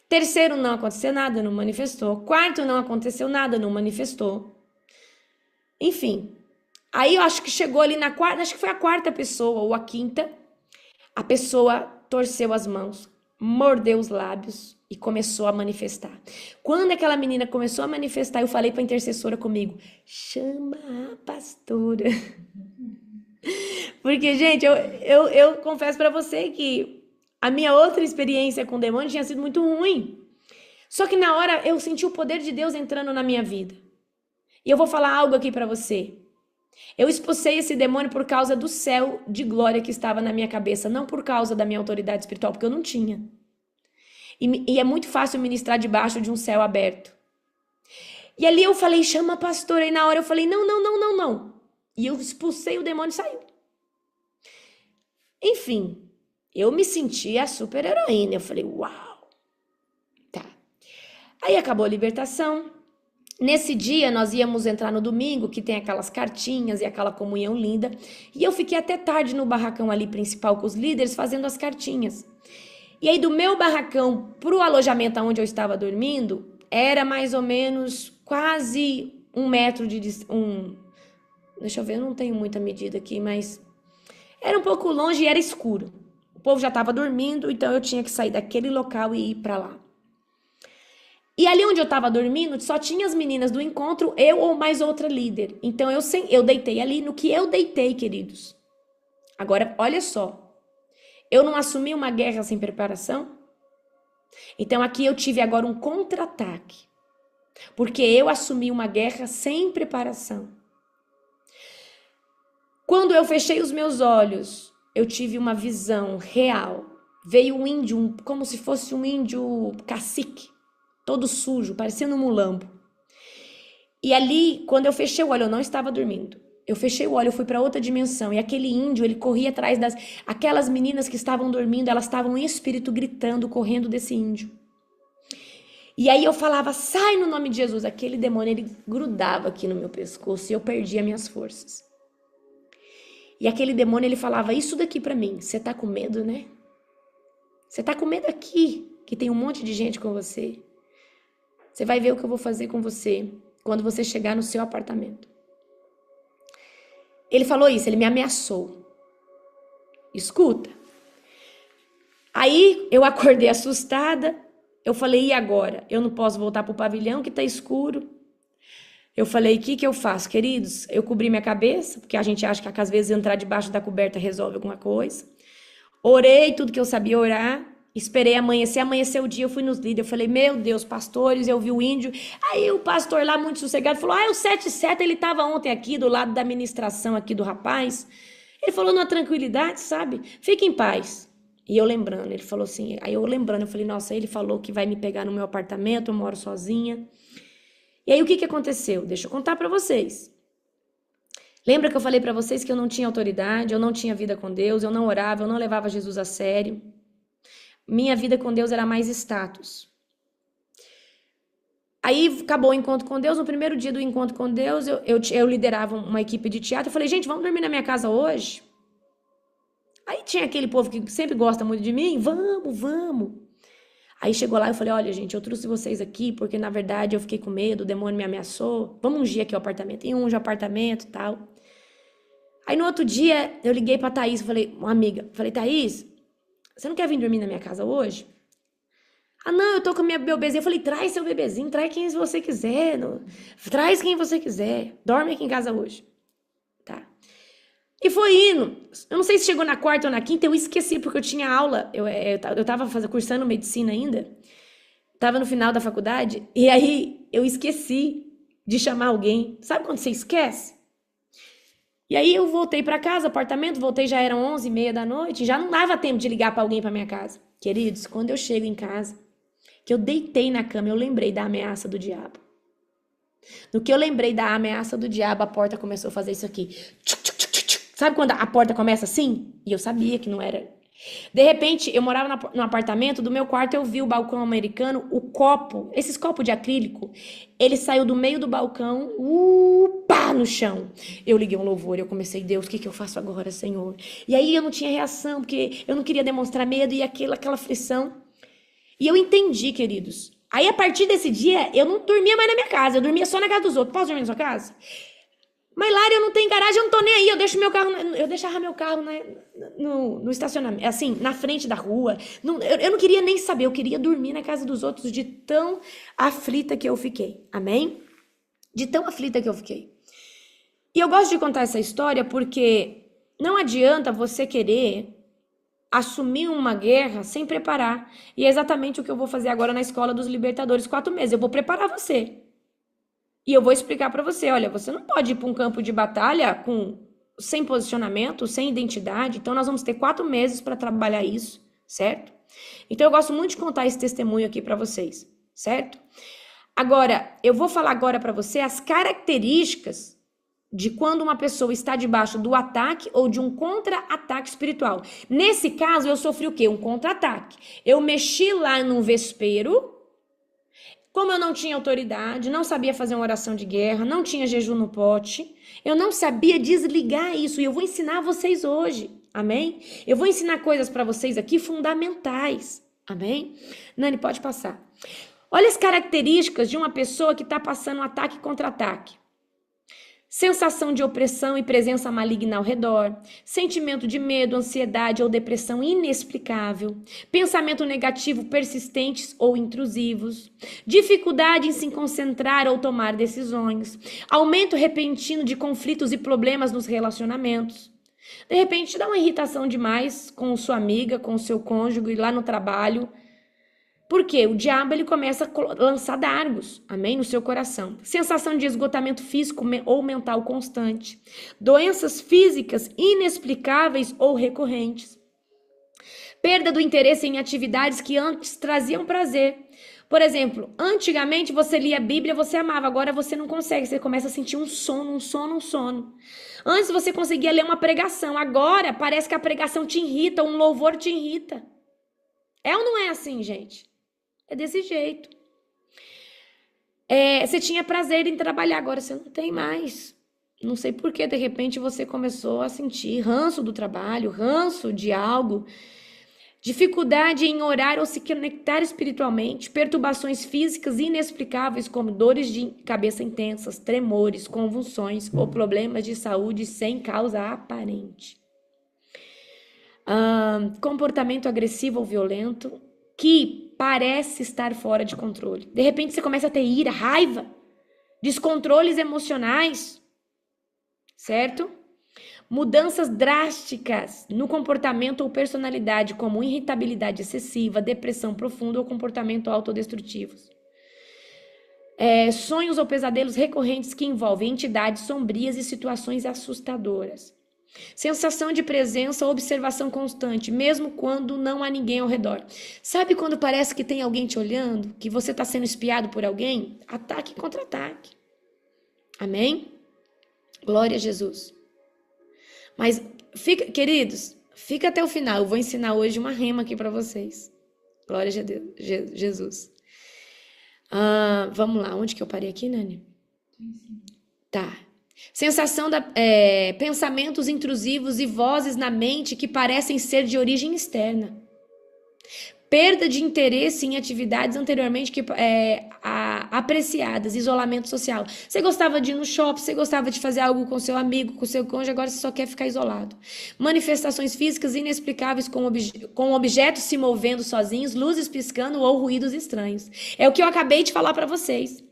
Terceiro não aconteceu nada, não manifestou. Quarto não aconteceu nada, não manifestou. Enfim. Aí eu acho que chegou ali na quarta, acho que foi a quarta pessoa ou a quinta. A pessoa torceu as mãos, mordeu os lábios e começou a manifestar. Quando aquela menina começou a manifestar, eu falei para a intercessora comigo, chama a pastora. Porque, gente, eu confesso para você que a minha outra experiência com demônio tinha sido muito ruim. Só que na hora eu senti o poder de Deus entrando na minha vida. E eu vou falar algo aqui para você. Eu expulsei esse demônio por causa do céu de glória que estava na minha cabeça, não por causa da minha autoridade espiritual, porque eu não tinha. E é muito fácil ministrar debaixo de um céu aberto. E ali eu falei, chama a pastora. E na hora eu falei, não. E eu expulsei o demônio e saiu. Enfim, eu me sentia a super heroína. Eu falei, uau. Tá. Aí acabou a libertação. Nesse dia nós íamos entrar no domingo, que tem aquelas cartinhas e aquela comunhão linda. E eu fiquei até tarde no barracão ali principal com os líderes fazendo as cartinhas. E aí do meu barracão pro alojamento onde eu estava dormindo, era mais ou menos quase 1 metro de deixa eu ver, eu não tenho muita medida aqui, mas era um pouco longe e era escuro. O povo já estava dormindo, então eu tinha que sair daquele local e ir para lá. E ali onde eu estava dormindo, só tinha as meninas do encontro, eu ou mais outra líder. Então eu deitei ali no que eu deitei, queridos. Agora, olha só. Eu não assumi uma guerra sem preparação? Então aqui eu tive agora um contra-ataque. Porque eu assumi uma guerra sem preparação. Quando eu fechei os meus olhos, eu tive uma visão real. Veio um índio, como se fosse um índio cacique, todo sujo, parecendo um mulambo. E ali, quando eu fechei o olho, eu não estava dormindo. Eu fechei o olho, eu fui para outra dimensão. E aquele índio, ele corria atrás aquelas meninas que estavam dormindo, elas estavam em espírito gritando, correndo desse índio. E aí eu falava, sai no nome de Jesus. Aquele demônio, ele grudava aqui no meu pescoço e eu perdia minhas forças. E aquele demônio, ele falava isso daqui para mim. Você tá com medo, né? Você tá com medo aqui, que tem um monte de gente com você. Você vai ver o que eu vou fazer com você quando você chegar no seu apartamento. Ele falou isso, ele me ameaçou. Escuta. Aí eu acordei assustada. Eu falei, e agora? Eu não posso voltar pro pavilhão que tá escuro. Eu falei, o que eu faço, queridos? Eu cobri minha cabeça, porque a gente acha que às vezes entrar debaixo da coberta resolve alguma coisa. Orei tudo que eu sabia orar. Esperei amanhecer, amanheceu o dia, eu fui nos líderes, eu falei, meu Deus, pastores, eu vi o índio. Aí o pastor lá, muito sossegado, falou, o 77, ele estava ontem aqui, do lado da administração aqui do rapaz. Ele falou numa tranquilidade, sabe? Fique em paz. E eu lembrando, ele falou assim, aí eu lembrando, eu falei, nossa, ele falou que vai me pegar no meu apartamento, eu moro sozinha. E aí o que aconteceu? Deixa eu contar para vocês. Lembra que eu falei para vocês que eu não tinha autoridade, eu não tinha vida com Deus, eu não orava, eu não levava Jesus a sério. Minha vida com Deus era mais status. Aí acabou o encontro com Deus. No primeiro dia do encontro com Deus, eu liderava uma equipe de teatro. Eu falei, gente, vamos dormir na minha casa hoje? Aí tinha aquele povo que sempre gosta muito de mim. Vamos. Aí chegou lá e eu falei, olha, gente, eu trouxe vocês aqui porque, na verdade, eu fiquei com medo, o demônio me ameaçou. Vamos ungir aqui o apartamento. E unge o apartamento e tal. Aí no outro dia, eu liguei pra Thaís, falei, uma amiga, falei, Thaís, você não quer vir dormir na minha casa hoje? Ah, não, eu tô com a minha bebezinha. Eu falei, traz seu bebezinho, traz quem você quiser. Traz quem você quiser. Dorme aqui em casa hoje. Tá. E foi indo. Eu não sei se chegou na quarta ou na quinta, eu esqueci, porque eu tinha aula. Eu tava cursando medicina ainda. Tava no final da faculdade. E aí, eu esqueci de chamar alguém. Sabe quando você esquece? E aí eu voltei para casa, apartamento, voltei, já eram 11h30 da noite, já não dava tempo de ligar para alguém para minha casa. Queridos, quando eu chego em casa, que eu deitei na cama, eu lembrei da ameaça do diabo. No que eu lembrei da ameaça do diabo, a porta começou a fazer isso aqui. Sabe quando a porta começa assim? E eu sabia que não era. De repente, eu morava no apartamento, do meu quarto eu vi o balcão americano, o copo, esses copos de acrílico, ele saiu do meio do balcão, pá, no chão. Eu liguei um louvor, eu comecei, Deus, o que eu faço agora, Senhor? E aí eu não tinha reação, porque eu não queria demonstrar medo e aquela aflição. E eu entendi, queridos. Aí, a partir desse dia, eu não dormia mais na minha casa, eu dormia só na casa dos outros. Posso dormir na sua casa? Mas, Lara, eu não tenho garagem, eu não tô nem aí. Eu deixava meu carro no estacionamento, assim, na frente da rua. Eu não queria nem saber, eu queria dormir na casa dos outros de tão aflita que eu fiquei. Amém? De tão aflita que eu fiquei. E eu gosto de contar essa história porque não adianta você querer assumir uma guerra sem preparar. E é exatamente o que eu vou fazer agora na Escola dos Libertadores, 4 meses. Eu vou preparar você. E eu vou explicar para você, olha, você não pode ir para um campo de batalha sem posicionamento, sem identidade. Então, nós vamos ter 4 meses para trabalhar isso, certo? Então, eu gosto muito de contar esse testemunho aqui para vocês, certo? Agora, eu vou falar agora para você as características de quando uma pessoa está debaixo do ataque ou de um contra-ataque espiritual. Nesse caso, eu sofri o quê? Um contra-ataque. Eu mexi lá no vespeiro. Como eu não tinha autoridade, não sabia fazer uma oração de guerra, não tinha jejum no pote, eu não sabia desligar isso. E eu vou ensinar vocês hoje, amém? Eu vou ensinar coisas para vocês aqui fundamentais, amém? Nani, pode passar. Olha as características de uma pessoa que está passando ataque e contra-ataque. Sensação de opressão e presença maligna ao redor, sentimento de medo, ansiedade ou depressão inexplicável, pensamento negativo persistentes ou intrusivos, dificuldade em se concentrar ou tomar decisões, aumento repentino de conflitos e problemas nos relacionamentos. De repente, dá uma irritação demais com sua amiga, com seu cônjuge, lá no trabalho. Por quê? O diabo ele começa a lançar dardos, amém? No seu coração. Sensação de esgotamento físico ou mental constante. Doenças físicas inexplicáveis ou recorrentes. Perda do interesse em atividades que antes traziam prazer. Por exemplo, antigamente você lia a Bíblia, você amava, agora você não consegue, você começa a sentir um sono. Antes você conseguia ler uma pregação, agora parece que a pregação te irrita, um louvor te irrita. É ou não é assim, gente? É desse jeito. Você tinha prazer em trabalhar, agora você não tem mais. Não sei por que, de repente, você começou a sentir ranço do trabalho, ranço de algo, dificuldade em orar ou se conectar espiritualmente, perturbações físicas inexplicáveis como dores de cabeça intensas, tremores, convulsões ou problemas de saúde sem causa aparente. Comportamento agressivo ou violento que parece estar fora de controle. De repente você começa a ter ira, raiva, descontroles emocionais, certo? Mudanças drásticas no comportamento ou personalidade, como irritabilidade excessiva, depressão profunda ou comportamento autodestrutivos. Sonhos ou pesadelos recorrentes que envolvem entidades sombrias e situações assustadoras. Sensação de presença ou observação constante, mesmo quando não há ninguém ao redor. Sabe quando parece que tem alguém te olhando? Que você está sendo espiado por alguém? Ataque e contra-ataque. Amém? Glória a Jesus. Mas, queridos, fica até o final. Eu vou ensinar hoje uma rema aqui para vocês. Glória a Deus, Jesus. Vamos lá. Onde que eu parei aqui, Nani? Tá. Sensação pensamentos intrusivos e vozes na mente que parecem ser de origem externa. Perda de interesse em atividades anteriormente apreciadas, isolamento social. Você gostava de ir no shopping, você gostava de fazer algo com seu amigo, com seu cônjuge, agora você só quer ficar isolado. Manifestações físicas inexplicáveis com objetos se movendo sozinhos, luzes piscando ou ruídos estranhos. É o que eu acabei de falar para vocês.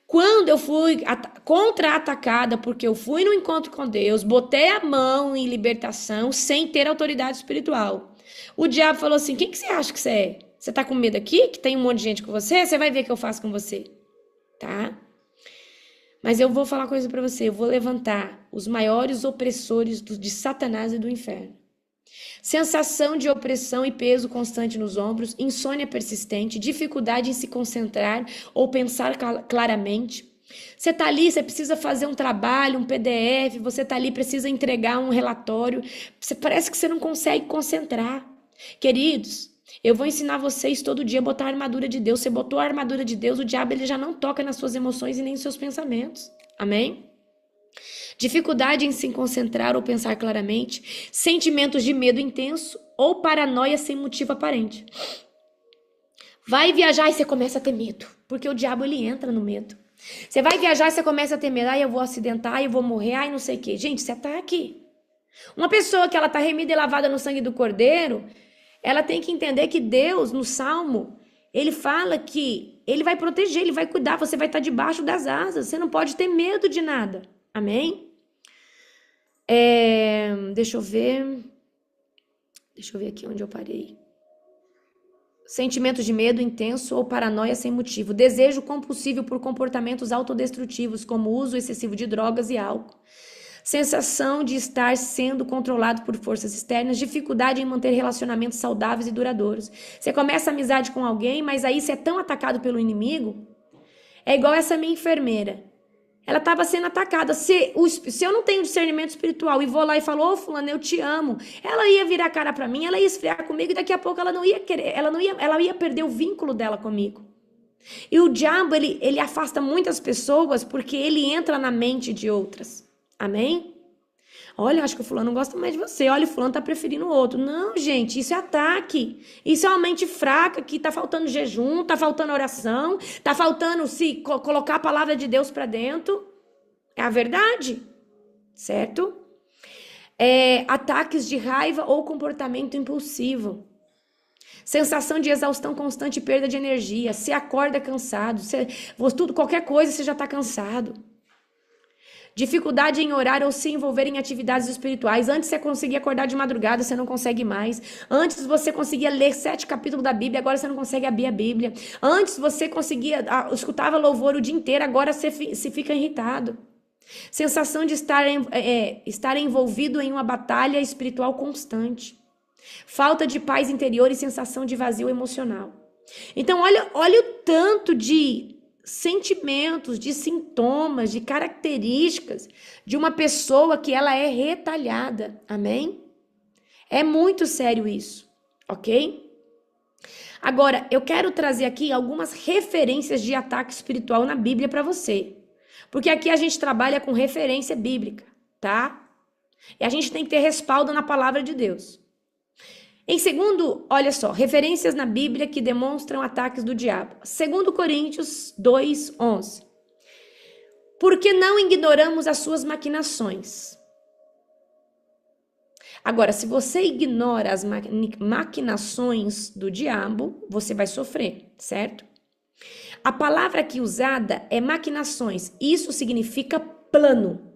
Quando eu fui contra-atacada, porque eu fui no encontro com Deus, botei a mão em libertação sem ter autoridade espiritual. O diabo falou assim, quem que você acha que você é? Você tá com medo aqui? Que tem um monte de gente com você? Você vai ver o que eu faço com você, tá? Mas eu vou falar uma coisa pra você, eu vou levantar os maiores opressores de Satanás e do inferno. Sensação de opressão e peso constante nos ombros, insônia persistente, dificuldade em se concentrar ou pensar claramente. Você tá ali, você precisa fazer um trabalho, um PDF, você tá ali, precisa entregar um relatório, parece que você não consegue concentrar. Queridos, eu vou ensinar vocês todo dia a botar a armadura de Deus. Você botou a armadura de Deus, o diabo ele já não toca nas suas emoções e nem nos seus pensamentos. Amém? Dificuldade em se concentrar ou pensar claramente, sentimentos de medo intenso ou paranoia sem motivo aparente. Vai viajar e você começa a ter medo, porque o diabo ele entra no medo. Você vai viajar e você começa a ter medo, eu vou acidentar, eu vou morrer, não sei o quê. Gente, você tá aqui. Uma pessoa que ela tá remida e lavada no sangue do Cordeiro, ela tem que entender que Deus, no Salmo, ele fala que ele vai proteger, ele vai cuidar, você vai estar debaixo das asas, você não pode ter medo de nada. Amém? Deixa eu ver aqui onde eu parei. Sentimento de medo intenso ou paranoia sem motivo. Desejo compulsivo por comportamentos autodestrutivos, como uso excessivo de drogas e álcool. Sensação de estar sendo controlado por forças externas. Dificuldade em manter relacionamentos saudáveis e duradouros. Você começa amizade com alguém, mas aí você é tão atacado pelo inimigo. É igual essa minha enfermeira. Ela estava sendo atacada. Se eu não tenho discernimento espiritual e vou lá e falo, fulano, eu te amo, ela ia virar a cara para mim, ela ia esfriar comigo e daqui a pouco ela não ia querer, ela ia perder o vínculo dela comigo. E o diabo, ele afasta muitas pessoas porque ele entra na mente de outras. Amém? Olha, acho que o fulano não gosta mais de você. Olha, o fulano tá preferindo o outro. Não, gente, isso é ataque. Isso é uma mente fraca que tá faltando jejum, tá faltando oração, tá faltando se colocar a palavra de Deus para dentro. É a verdade, certo? Ataques de raiva ou comportamento impulsivo. Sensação de exaustão constante e perda de energia. Você acorda cansado. Qualquer coisa você já tá cansado. Dificuldade em orar ou se envolver em atividades espirituais. Antes você conseguia acordar de madrugada, você não consegue mais. Antes você conseguia ler 7 capítulos da Bíblia, agora você não consegue abrir a Bíblia. Antes você conseguia, escutava louvor o dia inteiro, agora você fica irritado. Sensação de estar envolvido em uma batalha espiritual constante. Falta de paz interior e sensação de vazio emocional. Então olha o tanto de sentimentos, de sintomas, de características de uma pessoa que ela é retalhada. Amém? É muito sério isso, ok? Agora, eu quero trazer aqui algumas referências de ataque espiritual na Bíblia para você. Porque aqui a gente trabalha com referência bíblica, tá? E a gente tem que ter respaldo na palavra de Deus. Em segundo, olha só, referências na Bíblia que demonstram ataques do diabo. 2 Coríntios 2:11. Porque não ignoramos as suas maquinações. Agora, se você ignora as maquinações do diabo, você vai sofrer, certo? A palavra aqui usada é maquinações. Isso significa plano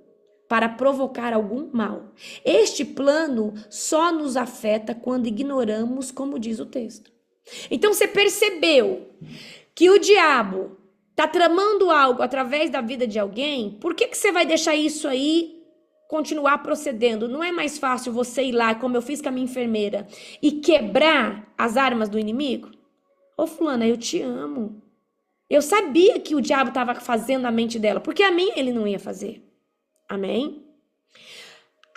para provocar algum mal. Este plano só nos afeta quando ignoramos, como diz o texto. Então você percebeu que o diabo está tramando algo através da vida de alguém? Por que você vai deixar isso aí continuar procedendo? Não é mais fácil você ir lá, como eu fiz com a minha enfermeira, e quebrar as armas do inimigo? Ô fulana, eu te amo. Eu sabia que o diabo estava fazendo a mente dela, porque a mim ele não ia fazer. Amém?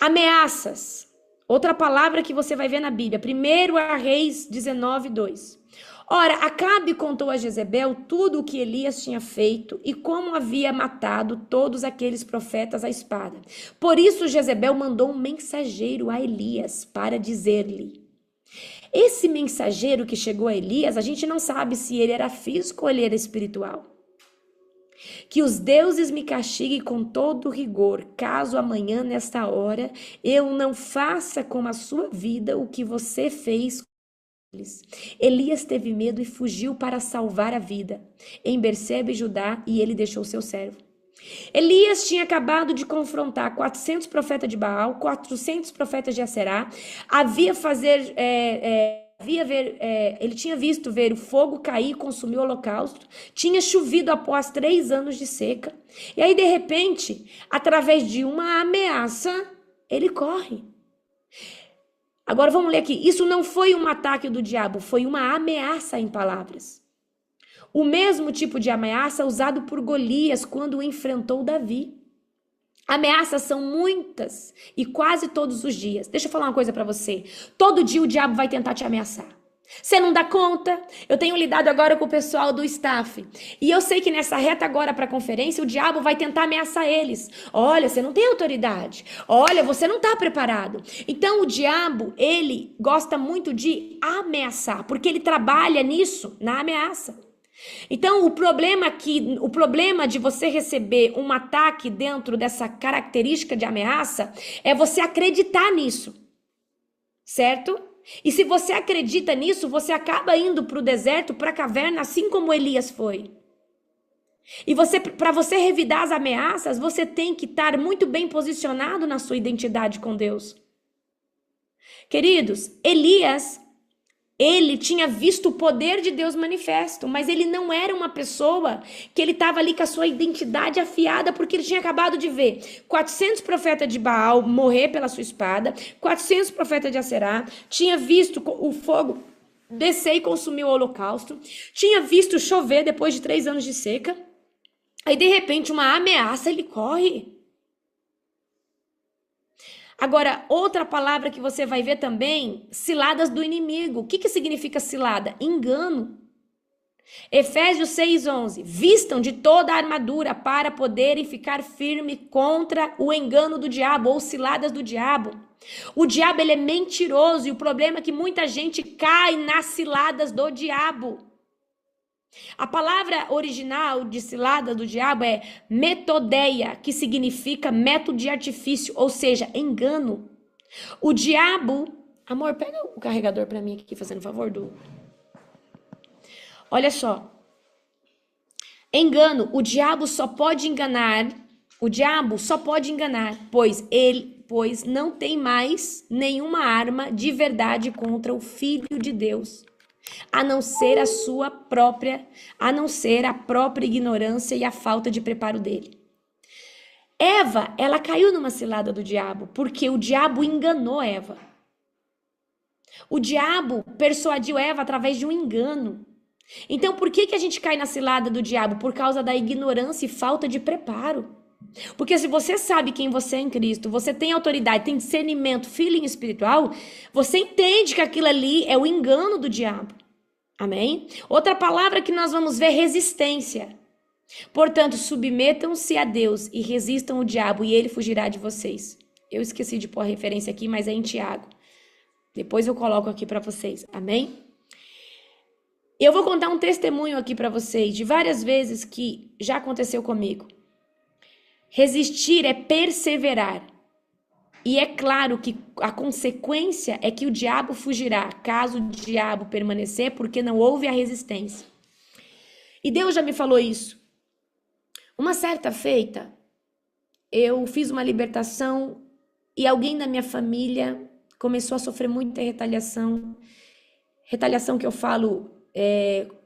Ameaças. Outra palavra que você vai ver na Bíblia. 1 Reis 19:2. Ora, Acabe contou a Jezebel tudo o que Elias tinha feito e como havia matado todos aqueles profetas à espada. Por isso Jezebel mandou um mensageiro a Elias para dizer-lhe. Esse mensageiro que chegou a Elias, a gente não sabe se ele era físico ou ele era espiritual. Que os deuses me castiguem com todo rigor, caso amanhã, nesta hora, eu não faça com a sua vida o que você fez com eles. Elias teve medo e fugiu para salvar a vida em Berseba e Judá, e ele deixou seu servo. Elias tinha acabado de confrontar 400 profetas de Baal, 400 profetas de Aserá, havia ele tinha visto ver o fogo cair e consumir o holocausto, tinha chovido após 3 anos de seca, e aí de repente, através de uma ameaça, ele corre. Agora vamos ler aqui, isso não foi um ataque do diabo, foi uma ameaça em palavras. O mesmo tipo de ameaça usado por Golias quando enfrentou Davi. Ameaças são muitas e quase todos os dias. Deixa eu falar uma coisa pra você. Todo dia o diabo vai tentar te ameaçar. Você não dá conta. Eu tenho lidado agora com o pessoal do staff. E eu sei que nessa reta agora para a conferência, o diabo vai tentar ameaçar eles. Olha, você não tem autoridade. Olha, você não está preparado. Então o diabo, ele gosta muito de ameaçar, porque ele trabalha nisso, na ameaça. Então, o problema de você receber um ataque dentro dessa característica de ameaça é você acreditar nisso, certo? E se você acredita nisso, você acaba indo para o deserto, para a caverna, assim como Elias foi. E para você revidar as ameaças, você tem que estar muito bem posicionado na sua identidade com Deus. Queridos, Elias, ele tinha visto o poder de Deus manifesto, mas ele não era uma pessoa que ele estava ali com a sua identidade afiada, porque ele tinha acabado de ver 400 profetas de Baal morrer pela sua espada, 400 profetas de Aserá, tinha visto o fogo descer e consumir o holocausto, tinha visto chover depois de 3 anos de seca, aí de repente uma ameaça, ele corre. Agora, outra palavra que você vai ver também, ciladas do inimigo. O que significa cilada? Engano. Efésios 6:11. Vistam de toda a armadura para poderem ficar firme contra o engano do diabo ou ciladas do diabo. O diabo, ele é mentiroso e o problema é que muita gente cai nas ciladas do diabo. A palavra original de cilada do diabo é metodeia, que significa método de artifício, ou seja, engano. O diabo... Amor, pega o carregador para mim aqui, fazendo favor, Du. Olha só. Engano, o diabo só pode enganar, pois não tem mais nenhuma arma de verdade contra o Filho de Deus. A não ser a própria ignorância e a falta de preparo dele. Eva, ela caiu numa cilada do diabo, porque o diabo enganou Eva. O diabo persuadiu Eva através de um engano. Então, por que a gente cai na cilada do diabo? Por causa da ignorância e falta de preparo. Porque se você sabe quem você é em Cristo, você tem autoridade, tem discernimento, feeling espiritual, você entende que aquilo ali é o engano do diabo. Amém? Outra palavra que nós vamos ver, resistência. Portanto, submetam-se a Deus e resistam o diabo e ele fugirá de vocês. Eu esqueci de pôr a referência aqui, mas é em Tiago. Depois eu coloco aqui para vocês. Amém? Eu vou contar um testemunho aqui para vocês de várias vezes que já aconteceu comigo. Resistir é perseverar. E é claro que a consequência é que o diabo fugirá, caso o diabo permanecer, porque não houve a resistência. E Deus já me falou isso. Uma certa feita, eu fiz uma libertação e alguém da minha família começou a sofrer muita retaliação. Retaliação que eu falo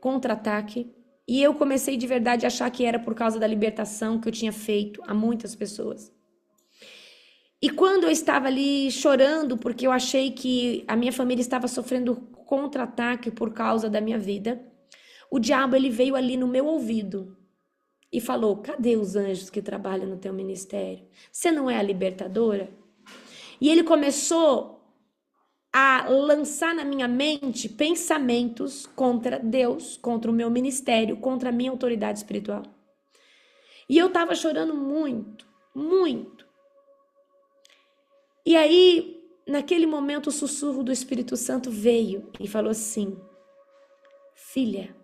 contra-ataque. E eu comecei de verdade a achar que era por causa da libertação que eu tinha feito a muitas pessoas. E quando eu estava ali chorando, porque eu achei que a minha família estava sofrendo contra-ataque por causa da minha vida, o diabo, ele veio ali no meu ouvido e falou: cadê os anjos que trabalham no teu ministério? Você não é a libertadora? E ele começou a lançar na minha mente pensamentos contra Deus, contra o meu ministério, contra a minha autoridade espiritual. E eu estava chorando muito, muito. E aí, naquele momento, o sussurro do Espírito Santo veio e falou assim: filha,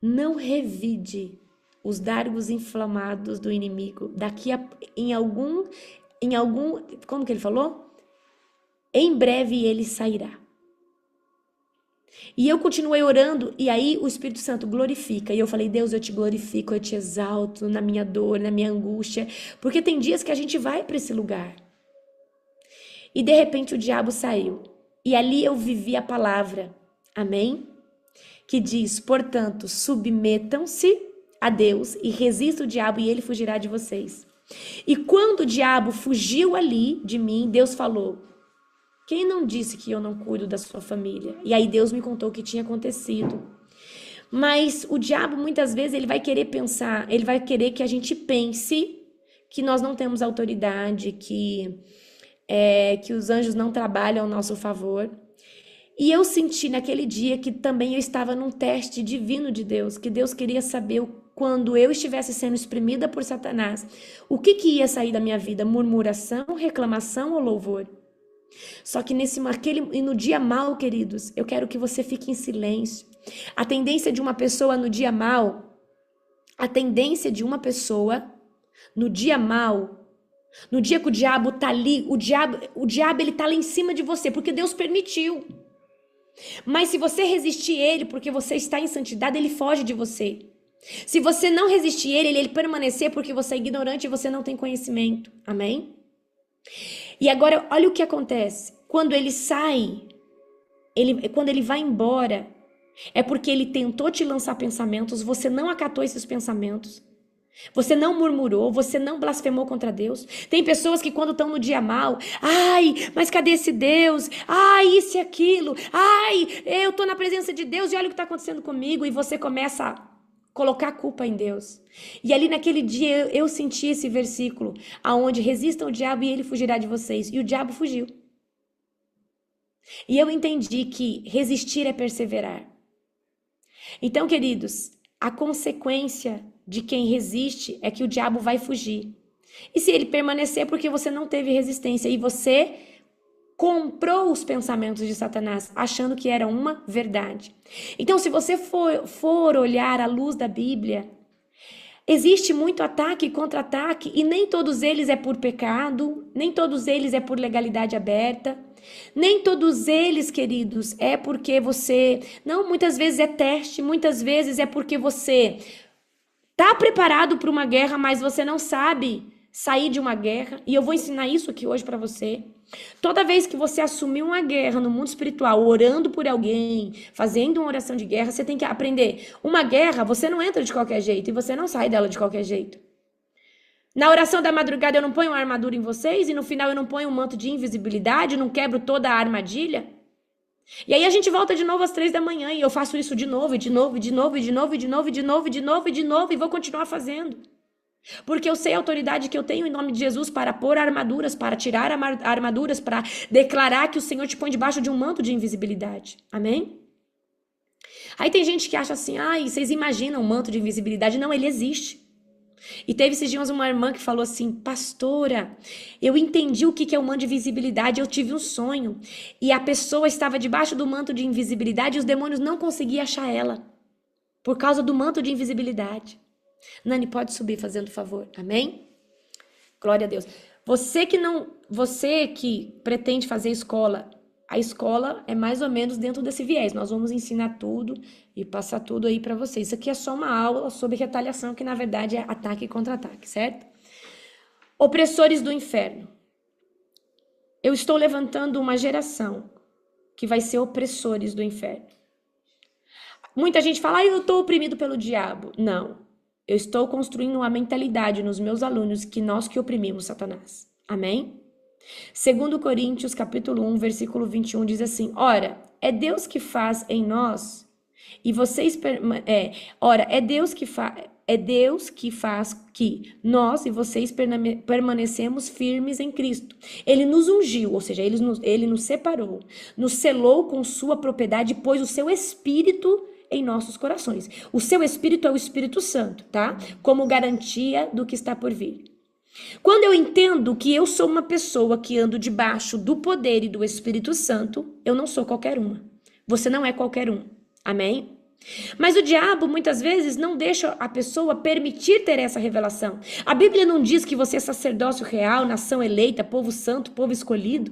não revide os dardos inflamados do inimigo. Daqui em algum, como que ele falou? Em breve ele sairá. E eu continuei orando, e aí o Espírito Santo glorifica. E eu falei: Deus, eu te glorifico, eu te exalto na minha dor, na minha angústia. Porque tem dias que a gente vai para esse lugar. E de repente o diabo saiu. E ali eu vivi a palavra, amém? Que diz, portanto, submetam-se a Deus e resistam o diabo e ele fugirá de vocês. E quando o diabo fugiu ali de mim, Deus falou, quem não disse que eu não cuido da sua família? E aí Deus me contou o que tinha acontecido. Mas o diabo muitas vezes ele vai querer pensar, ele vai querer que a gente pense que nós não temos autoridade, que os anjos não trabalham ao nosso favor. E eu senti naquele dia que também eu estava num teste divino de Deus, que Deus queria saber quando eu estivesse sendo exprimida por Satanás, o que ia sair da minha vida? Murmuração, reclamação ou louvor? Só que no dia mal, queridos, eu quero que você fique em silêncio. A tendência de uma pessoa no dia mal, no dia mal, no dia que o diabo tá ali, o diabo ele tá lá em cima de você, porque Deus permitiu. Mas se você resistir ele, porque você está em santidade, ele foge de você. Se você não resistir ele permanecer porque você é ignorante e você não tem conhecimento. Amém? E agora, olha o que acontece. Quando ele sai, quando ele vai embora, é porque ele tentou te lançar pensamentos, você não acatou esses pensamentos. Você não murmurou, você não blasfemou contra Deus. Tem pessoas que quando estão no dia mal, ai, mas cadê esse Deus? Ai, isso e aquilo. Ai, eu tô na presença de Deus e olha o que está acontecendo comigo. E você começa a colocar a culpa em Deus. E ali naquele dia eu senti esse versículo, aonde resistam o diabo e ele fugirá de vocês. E o diabo fugiu. E eu entendi que resistir é perseverar. Então, queridos, a consequência de quem resiste é que o diabo vai fugir. E se ele permanecer, porque você não teve resistência e você comprou os pensamentos de Satanás, achando que era uma verdade. Então, se você for olhar à luz da Bíblia, existe muito ataque e contra-ataque, e nem todos eles é por pecado, nem todos eles é por legalidade aberta, nem todos eles, queridos, é porque você... Não, muitas vezes é teste, muitas vezes é porque você está preparado para uma guerra, mas você não sabe sair de uma guerra, e eu vou ensinar isso aqui hoje para você. Toda vez que você assumir uma guerra no mundo espiritual, orando por alguém, fazendo uma oração de guerra, você tem que aprender. Uma guerra, você não entra de qualquer jeito e você não sai dela de qualquer jeito. Na oração da madrugada eu não ponho uma armadura em vocês e no final eu não ponho um manto de invisibilidade, não quebro toda a armadilha. E aí a gente volta de novo às 3 da manhã e eu faço isso de novo, de novo, de novo, de novo, de novo, de novo, de novo, de novo e vou continuar fazendo. Porque eu sei a autoridade que eu tenho em nome de Jesus para pôr armaduras, para tirar armaduras, para declarar que o Senhor te põe debaixo de um manto de invisibilidade. Amém? Aí tem gente que acha assim, vocês imaginam um manto de invisibilidade? Não, ele existe. E teve esses dias uma irmã que falou assim, pastora, eu entendi o que é o manto de invisibilidade, eu tive um sonho. E a pessoa estava debaixo do manto de invisibilidade e os demônios não conseguiam achar ela. Por causa do manto de invisibilidade. Nani, pode subir fazendo favor, amém? Glória a Deus. Você que pretende fazer escola, a escola é mais ou menos dentro desse viés. Nós vamos ensinar tudo e passar tudo aí para vocês. Isso aqui é só uma aula sobre retaliação, que na verdade é ataque e contra-ataque, certo? Opressores do inferno. Eu estou levantando uma geração que vai ser opressores do inferno. Muita gente fala, eu estou oprimido pelo diabo. Não. Eu estou construindo uma mentalidade nos meus alunos que nós que oprimimos Satanás. Amém? 2 Coríntios, capítulo 1, versículo 21, diz assim, ora, é Deus que faz em nós, e vocês... é Deus que faz que nós e vocês permanecemos firmes em Cristo. Ele nos ungiu, ou seja, ele nos separou, nos selou com sua propriedade, pôs o seu Espírito em nossos corações. O seu Espírito é o Espírito Santo, tá? Como garantia do que está por vir. Quando eu entendo que eu sou uma pessoa que ando debaixo do poder e do Espírito Santo, eu não sou qualquer uma. Você não é qualquer um. Amém? Mas o diabo, muitas vezes, não deixa a pessoa permitir ter essa revelação. A Bíblia não diz que você é sacerdócio real, nação eleita, povo santo, povo escolhido.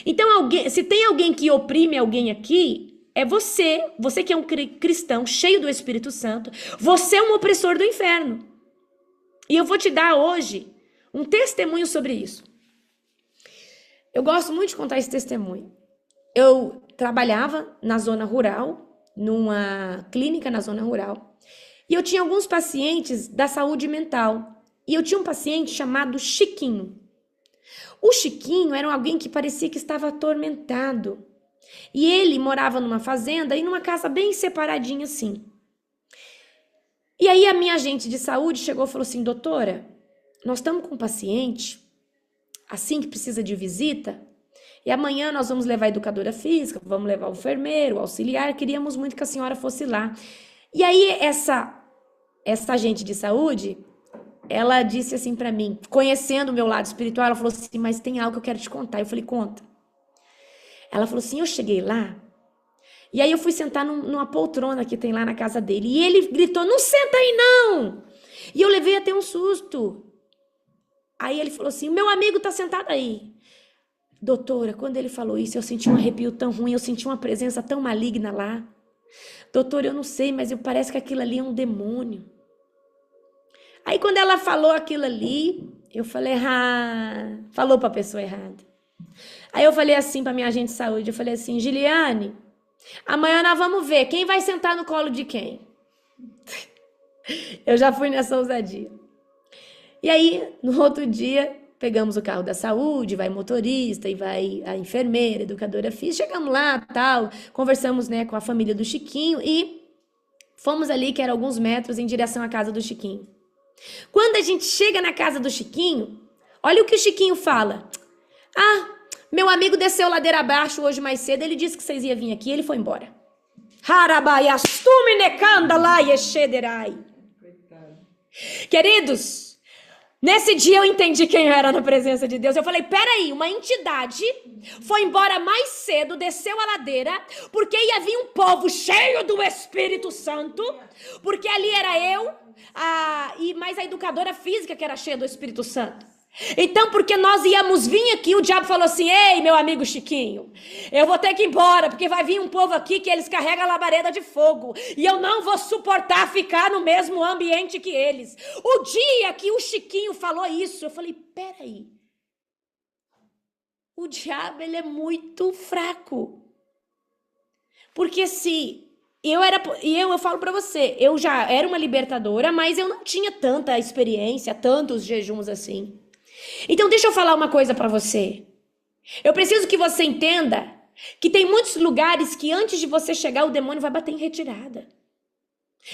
Então, se tem alguém que oprime alguém aqui, é você que é um cristão cheio do Espírito Santo, você é um opressor do inferno. E eu vou te dar hoje um testemunho sobre isso. Eu gosto muito de contar esse testemunho. eu trabalhava na zona rural, numa clínica na zona rural, e eu tinha alguns pacientes da saúde mental. E eu tinha um paciente chamado Chiquinho. O Chiquinho era alguém que parecia que estava atormentado. E ele morava numa fazenda e numa casa bem separadinha assim. E aí a minha agente de saúde chegou e falou assim: doutora, nós estamos com um paciente assim que precisa de visita, e amanhã nós vamos levar a educadora física, vamos levar o enfermeiro, o auxiliar, queríamos muito que a senhora fosse lá. E aí essa agente de saúde, ela disse assim pra mim, conhecendo o meu lado espiritual, ela falou assim: mas tem algo que eu quero te contar. Eu falei: conta. Ela falou assim: eu cheguei lá, e aí eu fui sentar numa poltrona que tem lá na casa dele, e ele gritou: não senta aí não! E eu levei até um susto. Aí ele falou assim: meu amigo tá sentado aí. Doutora, quando ele falou isso, eu senti um arrepio tão ruim, eu senti uma presença tão maligna lá. Doutora, eu não sei, mas parece que aquilo ali é um demônio. Aí quando ela falou aquilo ali, eu falei: falou pra pessoa errada. Aí eu falei assim pra minha agente de saúde, eu falei assim: Giliane, amanhã nós vamos ver quem vai sentar no colo de quem. Eu já fui nessa ousadia. E aí, no outro dia, pegamos o carro da saúde, vai motorista, e vai a enfermeira, a educadora física, chegamos lá, tal, conversamos, né, com a família do Chiquinho e fomos ali, que era alguns metros, em direção à casa do Chiquinho. Quando a gente chega na casa do Chiquinho, olha o que o Chiquinho fala: ah, meu amigo desceu ladeira abaixo hoje mais cedo, ele disse que vocês iam vir aqui, ele foi embora. Queridos, nesse dia eu entendi quem eu era na presença de Deus. Eu falei: peraí, uma entidade foi embora mais cedo, desceu a ladeira, porque ia vir um povo cheio do Espírito Santo, porque ali era eu, e mais a educadora física que era cheia do Espírito Santo. Então, porque nós íamos vir aqui, o diabo falou assim: ei, meu amigo Chiquinho, eu vou ter que ir embora, porque vai vir um povo aqui que eles carregam a labareda de fogo, e eu não vou suportar ficar no mesmo ambiente que eles. O dia que o Chiquinho falou isso, eu falei: peraí, o diabo, ele é muito fraco. Porque se eu falo pra você, eu já era uma libertadora, mas eu não tinha tanta experiência, tantos jejuns assim. Então deixa eu falar uma coisa pra você. Eu preciso que você entenda que tem muitos lugares que antes de você chegar, o demônio vai bater em retirada.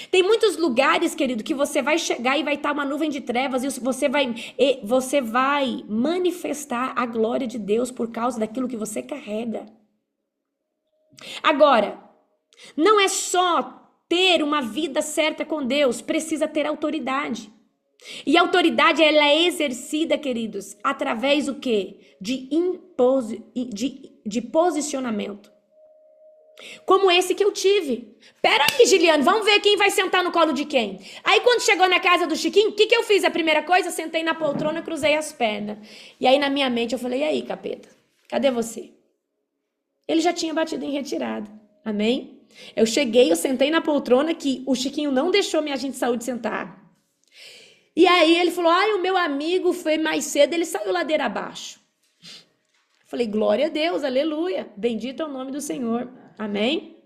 Tem muitos lugares, querido, que você vai chegar e vai estar uma nuvem de trevas, e você vai manifestar a glória de Deus por causa daquilo que você carrega. Agora, não é só ter uma vida certa com Deus, precisa ter autoridade. E a autoridade, ela é exercida, queridos, através do quê? De posicionamento. Como esse que eu tive. Pera aí, Giliane, vamos ver quem vai sentar no colo de quem. Aí quando chegou na casa do Chiquinho, o que eu fiz? A primeira coisa, sentei na poltrona e cruzei as pernas. E aí na minha mente eu falei: e aí, capeta, cadê você? Ele já tinha batido em retirada. Amém? Eu cheguei, eu sentei na poltrona que o Chiquinho não deixou minha agente de saúde sentar. E aí ele falou: o meu amigo foi mais cedo, ele saiu ladeira abaixo. Falei: glória a Deus, aleluia, bendito é o nome do Senhor, amém?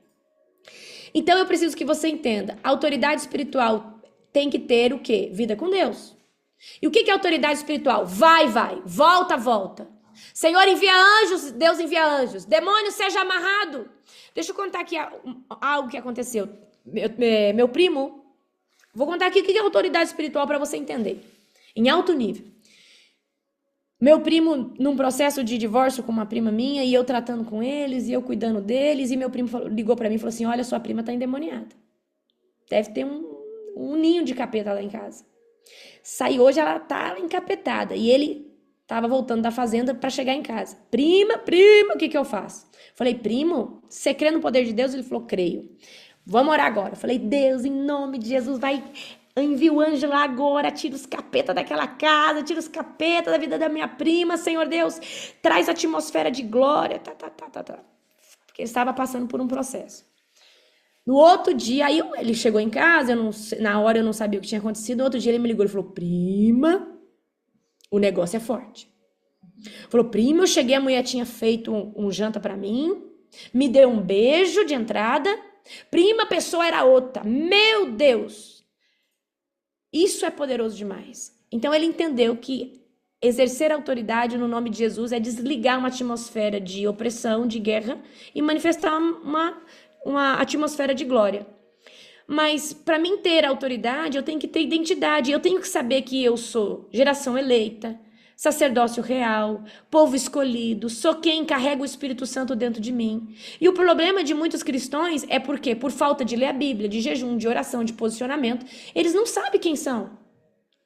Então eu preciso que você entenda, a autoridade espiritual tem que ter o quê? Vida com Deus. E o que é autoridade espiritual? Vai, volta, volta. Senhor envia anjos, Deus envia anjos, demônio seja amarrado. Deixa eu contar aqui algo que aconteceu. Meu primo, vou contar aqui o que é autoridade espiritual para você entender. Em alto nível. Meu primo, num processo de divórcio com uma prima minha, e eu tratando com eles, e eu cuidando deles, e meu primo ligou para mim e falou assim: olha, sua prima tá endemoniada. Deve ter um ninho de capeta lá em casa. Sai hoje, ela tá encapetada. E ele tava voltando da fazenda para chegar em casa. Prima, o que eu faço? Falei: primo, você crê no poder de Deus? Ele falou: creio. Vamos orar agora. Falei: Deus, em nome de Jesus, vai, envia o anjo lá agora, tira os capeta daquela casa, tira os capeta da vida da minha prima, Senhor Deus, traz atmosfera de glória, porque ele estava passando por um processo. No outro dia, aí ele chegou em casa, na hora eu não sabia o que tinha acontecido, no outro dia ele me ligou e falou: prima, o negócio é forte. Falou: prima, eu cheguei, a mulher tinha feito um janta pra mim, me deu um beijo de entrada, prima pessoa era outra. Meu Deus! Isso é poderoso demais. Então ele entendeu que exercer autoridade no nome de Jesus é desligar uma atmosfera de opressão, de guerra e manifestar uma atmosfera de glória. Mas para mim ter autoridade, eu tenho que ter identidade. Eu tenho que saber que eu sou geração eleita, sacerdócio real, povo escolhido, sou quem carrega o Espírito Santo dentro de mim. E o problema de muitos cristãos é porque, por falta de ler a Bíblia, de jejum, de oração, de posicionamento, eles não sabem quem são.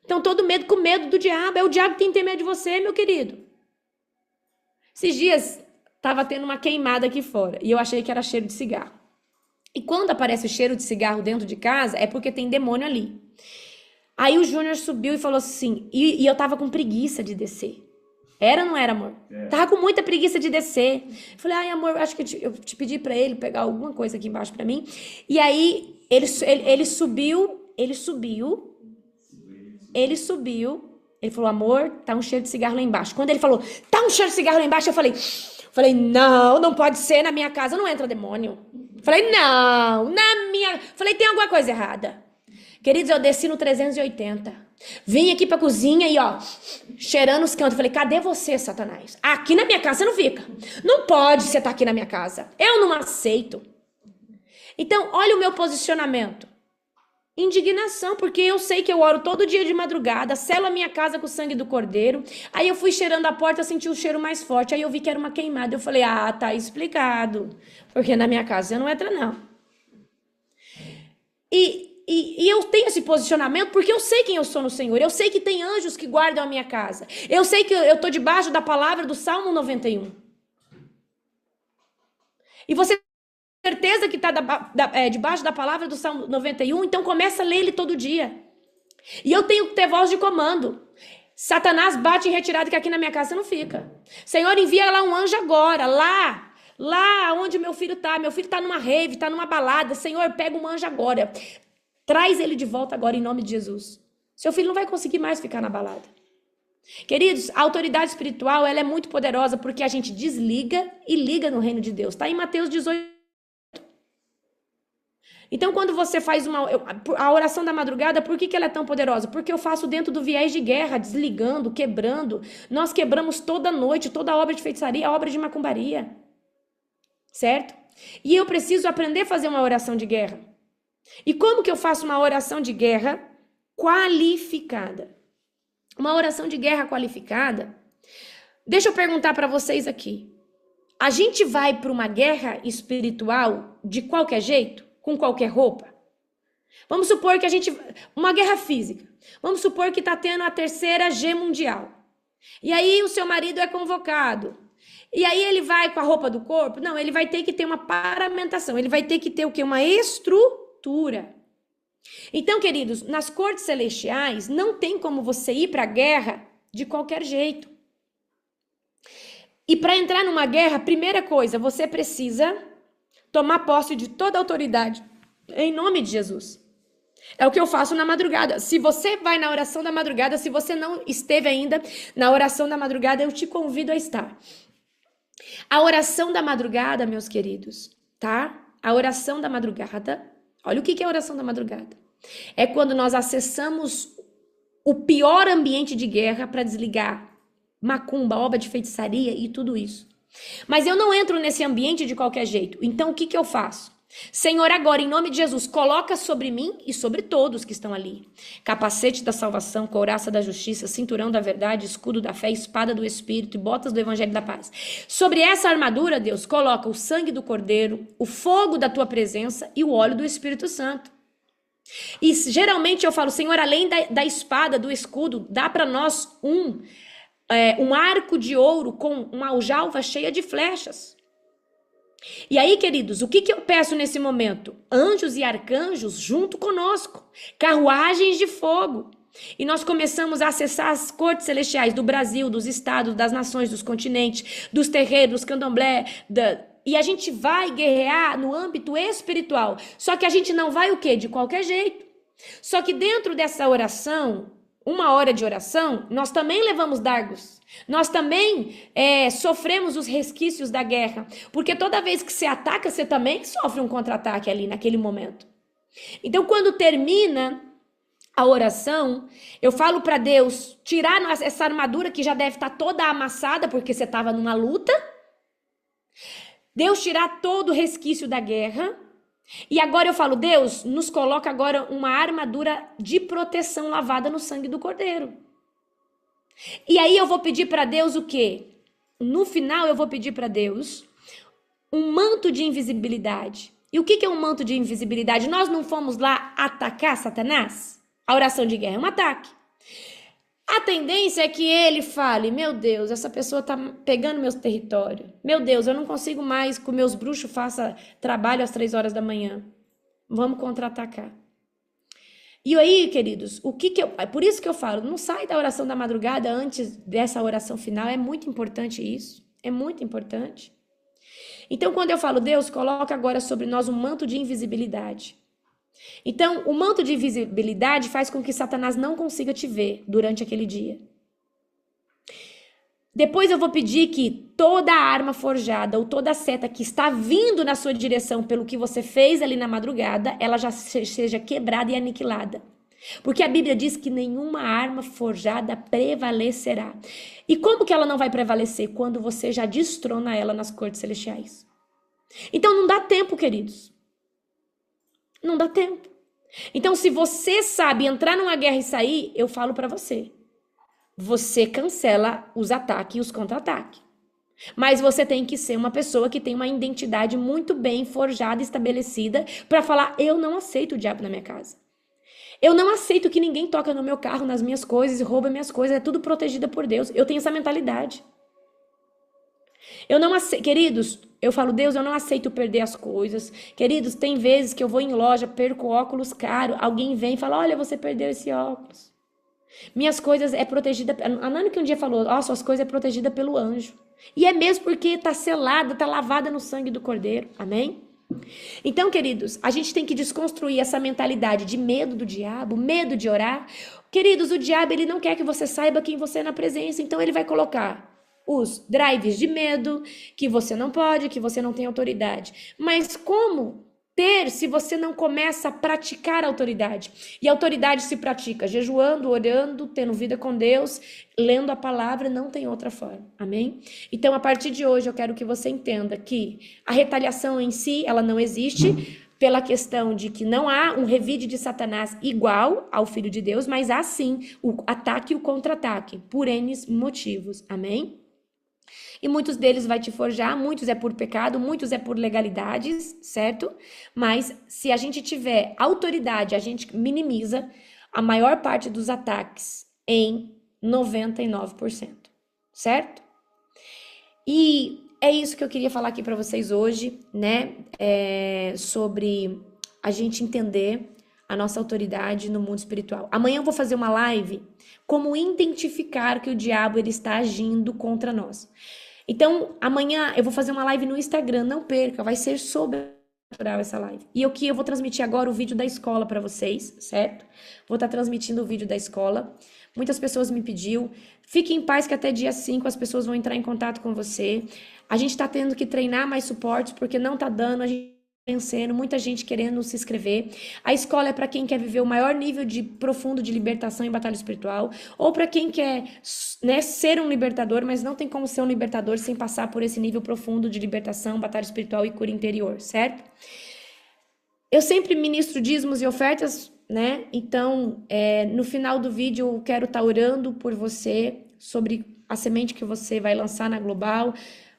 Então, todo medo com medo do diabo. É o diabo que tem que ter medo de você, meu querido. Esses dias, estava tendo uma queimada aqui fora. E eu achei que era cheiro de cigarro. E quando aparece o cheiro de cigarro dentro de casa, é porque tem demônio ali. Aí o Júnior subiu e falou assim... E eu tava com preguiça de descer. Era ou não era, amor? Tava com muita preguiça de descer. Falei, ai, amor, acho que eu te pedi pra ele pegar alguma coisa aqui embaixo pra mim. E aí, ele subiu... Ele falou, amor, tá um cheiro de cigarro lá embaixo. Quando ele falou, tá um cheiro de cigarro lá embaixo, eu falei, não pode ser, na minha casa não entra demônio. Falei, não, falei, tem alguma coisa errada. Queridos, eu desci no 380. Vim aqui pra cozinha e, ó, cheirando os cantos. Falei, cadê você, Satanás? Aqui na minha casa você não fica. Não pode você estar aqui na minha casa. Eu não aceito. Então, olha o meu posicionamento. Indignação, porque eu sei que eu oro todo dia de madrugada, selo a minha casa com o sangue do cordeiro. Aí eu fui cheirando a porta, eu senti o cheiro mais forte. Aí eu vi que era uma queimada. Eu falei, tá explicado. Porque na minha casa você não entra, não. E eu tenho esse posicionamento porque eu sei quem eu sou no Senhor. Eu sei que tem anjos que guardam a minha casa. Eu sei que eu estou debaixo da palavra do Salmo 91. E você tem certeza que está debaixo da palavra do Salmo 91? Então começa a ler ele todo dia. E eu tenho que ter voz de comando. Satanás bate em retirada que aqui na minha casa não fica. Senhor, envia lá um anjo agora, lá onde meu filho está. Meu filho está numa rave, está numa balada. Senhor, pega um anjo agora. Traz ele de volta agora em nome de Jesus. Seu filho não vai conseguir mais ficar na balada. Queridos, a autoridade espiritual ela é muito poderosa porque a gente desliga e liga no reino de Deus. Está em Mateus 18. Então, quando você faz a oração da madrugada, por que ela é tão poderosa? Porque eu faço dentro do viés de guerra, desligando, quebrando. Nós quebramos toda noite, toda obra de feitiçaria, obra de macumbaria. Certo? E eu preciso aprender a fazer uma oração de guerra. E como que eu faço uma oração de guerra qualificada? Uma oração de guerra qualificada. Deixa eu perguntar para vocês aqui. A gente vai para uma guerra espiritual de qualquer jeito? Com qualquer roupa? Vamos supor que uma guerra física. Vamos supor que está tendo a terceira G mundial. E aí o seu marido é convocado. E aí ele vai com a roupa do corpo? Não, ele vai ter que ter uma paramentação. Ele vai ter que ter o quê? Uma estrutura. Então, queridos, nas cortes celestiais não tem como você ir para a guerra de qualquer jeito. E para entrar numa guerra, primeira coisa, você precisa tomar posse de toda a autoridade, em nome de Jesus. É o que eu faço na madrugada. Se você vai na oração da madrugada, se você não esteve ainda na oração da madrugada, eu te convido a estar. A oração da madrugada, meus queridos, tá? A oração da madrugada, olha o que é a oração da madrugada. É quando nós acessamos o pior ambiente de guerra para desligar macumba, obra de feitiçaria e tudo isso. Mas eu não entro nesse ambiente de qualquer jeito. Então, o que eu faço? Senhor, agora, em nome de Jesus, coloca sobre mim e sobre todos que estão ali. Capacete da salvação, couraça da justiça, cinturão da verdade, escudo da fé, espada do Espírito e botas do evangelho da paz. Sobre essa armadura, Deus, coloca o sangue do Cordeiro, o fogo da tua presença e o óleo do Espírito Santo. E geralmente eu falo, Senhor, além da espada, do escudo, dá para nós um arco de ouro com uma aljava cheia de flechas. E aí, queridos, o que eu peço nesse momento? Anjos e arcanjos junto conosco, carruagens de fogo. E nós começamos a acessar as cortes celestiais do Brasil, dos estados, das nações, dos continentes, dos terreiros, candomblé, e a gente vai guerrear no âmbito espiritual. Só que a gente não vai o quê? De qualquer jeito. Só que dentro dessa oração, uma hora de oração, nós também levamos dardos. Nós também sofremos os resquícios da guerra. Porque toda vez que você ataca, você também sofre um contra-ataque ali naquele momento. Então, quando termina a oração, eu falo para Deus tirar essa armadura que já deve estar toda amassada, porque você estava numa luta. Deus tirar todo o resquício da guerra. E agora eu falo, Deus, nos coloca agora uma armadura de proteção lavada no sangue do Cordeiro. E aí eu vou pedir para Deus o quê? No final eu vou pedir para Deus um manto de invisibilidade. E o que é um manto de invisibilidade? Nós não fomos lá atacar Satanás? A oração de guerra é um ataque. A tendência é que ele fale, meu Deus, essa pessoa tá pegando meu território. Meu Deus, eu não consigo mais que meus bruxos façam trabalho às 3 horas da manhã. Vamos contra-atacar. E aí, queridos, por isso que eu falo, não sai da oração da madrugada antes dessa oração final. É muito importante isso. É muito importante. Então, quando eu falo, Deus, coloca agora sobre nós um manto de invisibilidade. Então, o manto de invisibilidade faz com que Satanás não consiga te ver durante aquele dia. Depois eu vou pedir que toda arma forjada ou toda seta que está vindo na sua direção pelo que você fez ali na madrugada, ela já seja quebrada e aniquilada. Porque a Bíblia diz que nenhuma arma forjada prevalecerá. E como que ela não vai prevalecer? Quando você já destrona ela nas cortes celestiais. Então não dá tempo, queridos. Não dá tempo. Então, se você sabe entrar numa guerra e sair, eu falo para você. Você cancela os ataques e os contra-ataques. Mas você tem que ser uma pessoa que tem uma identidade muito bem forjada, estabelecida, para falar, eu não aceito o diabo na minha casa. Eu não aceito que ninguém toque no meu carro, nas minhas coisas, e rouba minhas coisas, é tudo protegida por Deus. Eu tenho essa mentalidade. Eu não aceito, queridos, eu falo, Deus, eu não aceito perder as coisas. Queridos, tem vezes que eu vou em loja, perco óculos caro, alguém vem e fala, olha, você perdeu esse óculos. Minhas coisas é protegida, a Nani que um dia falou, ó, suas coisas é protegida pelo anjo. E é mesmo porque tá selada, tá lavada no sangue do Cordeiro, amém? Então, queridos, a gente tem que desconstruir essa mentalidade de medo do diabo, medo de orar. Queridos, o diabo, ele não quer que você saiba quem você é na presença, então ele vai colocar os drives de medo, que você não pode, que você não tem autoridade. Mas como ter se você não começa a praticar a autoridade? E a autoridade se pratica jejuando, orando, tendo vida com Deus, lendo a palavra, não tem outra forma. Amém? Então, a partir de hoje, eu quero que você entenda que a retaliação em si, ela não existe, pela questão de que não há um revide de Satanás igual ao Filho de Deus, mas há sim o ataque e o contra-ataque, por N motivos. Amém? E muitos deles vai te forjar, muitos é por pecado, muitos é por legalidades, certo? Mas se a gente tiver autoridade, a gente minimiza a maior parte dos ataques em 99%, certo? E é isso que eu queria falar aqui para vocês hoje, né? Sobre a gente entender a nossa autoridade no mundo espiritual. Amanhã eu vou fazer uma live como identificar que o diabo ele está agindo contra nós. Então, amanhã eu vou fazer uma live no Instagram, não perca, vai ser sobrenatural essa live. E o que eu vou transmitir agora o vídeo da escola para vocês, certo? Vou estar transmitindo o vídeo da escola. Muitas pessoas me pediu. Fique em paz que até dia 5 as pessoas vão entrar em contato com você. A gente está tendo que treinar mais suportes porque não está dando, a gente vencendo, muita gente querendo se inscrever. A escola é para quem quer viver o maior nível de profundo de libertação em batalha espiritual, ou para quem quer, né, ser um libertador, mas não tem como ser um libertador sem passar por esse nível profundo de libertação, batalha espiritual e cura interior, certo? Eu sempre ministro dízimos e ofertas, né? Então, no final do vídeo eu quero estar orando por você sobre a semente que você vai lançar na Global,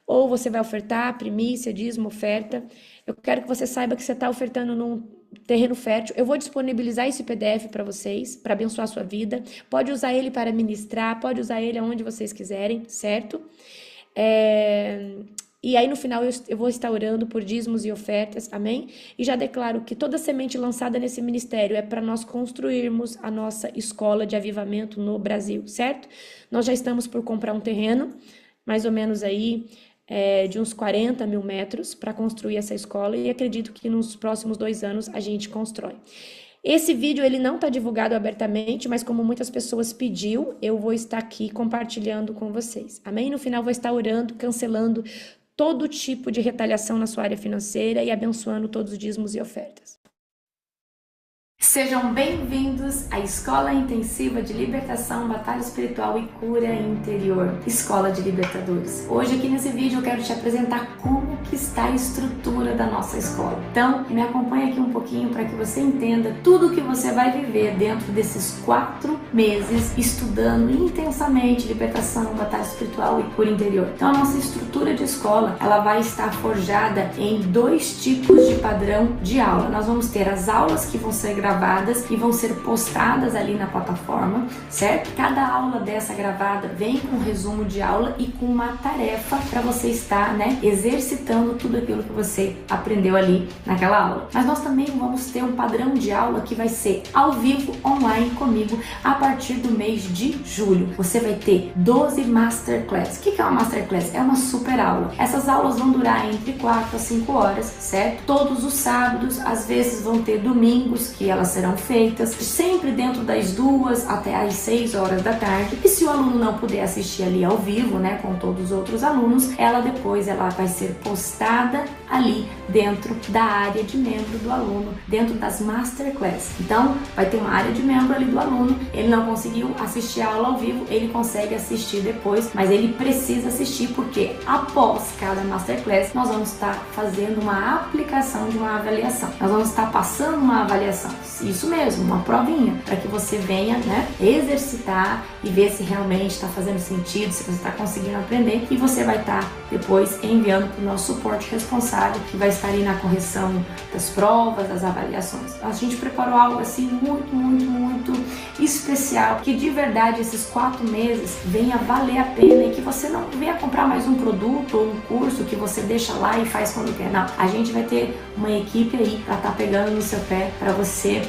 ou você vai ofertar primícia, dízimo, oferta. Eu quero que você saiba que você está ofertando num terreno fértil. Eu vou disponibilizar esse PDF para vocês, para abençoar a sua vida. Pode usar ele para ministrar, pode usar ele aonde vocês quiserem, certo? E aí no final eu vou estar orando por dízimos e ofertas, amém? E já declaro que toda semente lançada nesse ministério é para nós construirmos a nossa escola de avivamento no Brasil, certo? Nós já estamos por comprar um terreno, mais ou menos aí, de uns 40 mil metros para construir essa escola e acredito que nos próximos 2 anos a gente constrói. Esse vídeo ele não está divulgado abertamente, mas como muitas pessoas pediu, eu vou estar aqui compartilhando com vocês. Amém? No final vou estar orando, cancelando todo tipo de retaliação na sua área financeira e abençoando todos os dízimos e ofertas. Sejam bem-vindos à Escola Intensiva de Libertação, Batalha Espiritual e Cura Interior, Escola de Libertadores. Hoje aqui nesse vídeo eu quero te apresentar como que está a estrutura da nossa escola. Então, me acompanha aqui um pouquinho para que você entenda tudo o que você vai viver dentro desses 4 meses estudando intensamente libertação, batalha espiritual e cura interior. Então, a nossa estrutura de escola, ela vai estar forjada em 2 tipos de padrão de aula. Nós vamos ter as aulas que vão ser gravadas e vão ser postadas ali na plataforma, certo? Cada aula dessa gravada vem com um resumo de aula e com uma tarefa para você estar, exercitando tudo aquilo que você aprendeu ali naquela aula. Mas nós também vamos ter um padrão de aula que vai ser ao vivo, online comigo, a partir do mês de julho. Você vai ter 12 Masterclass. O que é uma Masterclass? É uma super aula. Essas aulas vão durar entre 4 a 5 horas, certo? Todos os sábados, às vezes vão ter domingos que elas serão feitas, sempre dentro das 2 até as 6 horas da tarde. E se o aluno não puder assistir ali ao vivo, com todos os outros alunos, ela vai ser postada ali dentro da área de membro do aluno, dentro das Masterclass. Então, vai ter uma área de membro ali do aluno, ele não conseguiu assistir a aula ao vivo, ele consegue assistir depois, mas ele precisa assistir porque após cada Masterclass, nós vamos estar fazendo uma aplicação de uma avaliação. Nós vamos estar passando uma avaliação. Isso mesmo, uma provinha, para que você venha, exercitar e ver se realmente está fazendo sentido, se você está conseguindo aprender, e você vai estar depois enviando para o nosso suporte responsável, que vai estar aí na correção das provas, das avaliações. A gente preparou algo assim muito especial, que de verdade esses 4 meses venha valer a pena e que você não venha comprar mais um produto ou um curso que você deixa lá e faz quando quer. Não, a gente vai ter uma equipe aí para estar pegando no seu pé para você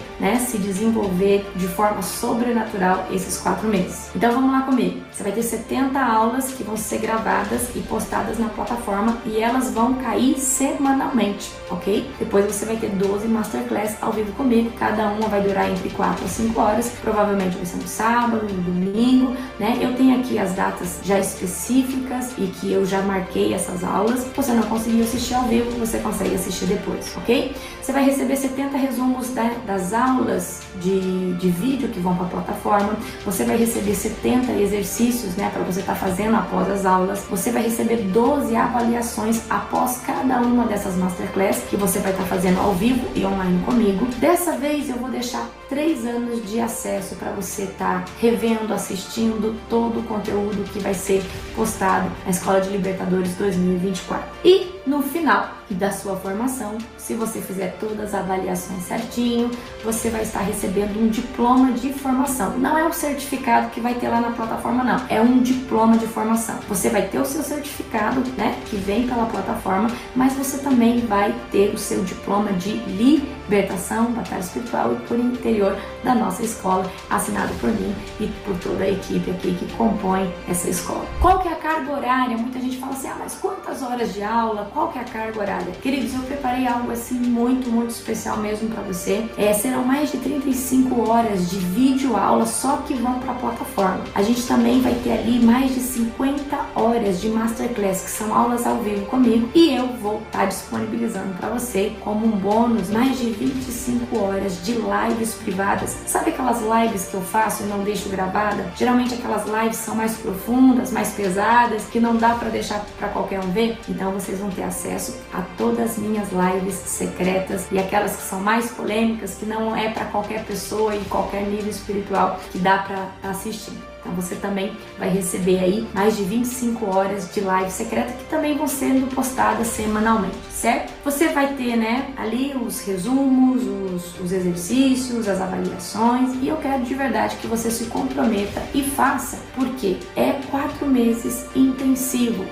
se desenvolver de forma sobrenatural esses 4 meses. Então vamos lá comigo. Você vai ter 70 aulas que vão ser gravadas e postadas na plataforma e elas vão cair semanalmente, ok? Depois você vai ter 12 Masterclass ao vivo comigo, cada uma vai durar entre 4 a 5 horas, provavelmente vai ser no sábado, no domingo, Eu tenho aqui as datas já específicas e que eu já marquei essas aulas. Se você não conseguiu assistir ao vivo, você consegue assistir depois, ok? Você vai receber 70 resumos das aulas de vídeo que vão para a plataforma. Você vai receber 70 exercícios, para você estar fazendo após as aulas. Você vai receber 12 avaliações após cada uma dessas Masterclass que você vai estar fazendo ao vivo e online comigo. Dessa vez eu vou deixar 3 anos de acesso para você estar revendo, assistindo todo o conteúdo que vai ser postado na Escola de Libertadores 2024. E no final da sua formação, se você fizer todas as avaliações certinho, você vai estar recebendo um diploma de formação. Não é um certificado que vai ter lá na plataforma, não. É um diploma de formação. Você vai ter o seu certificado, que vem pela plataforma, mas você também vai ter o seu diploma de libertação, batalha espiritual e cura interior da nossa escola, assinado por mim e por toda a equipe aqui que compõe essa escola. Qual que é a carga horária? Muita gente fala assim, mas quantas horas de aula? Qual que é a carga horária? Queridos, eu preparei algo assim muito especial mesmo para você. Serão mais de 35 horas de vídeo aula só que vão para a plataforma. A gente também vai ter ali mais de 50 horas de Masterclass, que são aulas ao vivo comigo, e eu vou estar disponibilizando para você como um bônus mais de 25 horas de lives privadas. Sabe aquelas lives que eu faço e não deixo gravada? Geralmente aquelas lives são mais profundas, mais pesadas, que não dá para deixar para qualquer um ver. Então vocês vão ter acesso a todas as minhas lives secretas e aquelas que são mais polêmicas, que não é para qualquer pessoa em qualquer nível espiritual que dá para assistir. Então você também vai receber aí mais de 25 horas de live secreta que também vão sendo postadas semanalmente, certo? Você vai ter, ali os resumos, os exercícios, as avaliações, e eu quero de verdade que você se comprometa e faça, porque é 4 meses intensivo.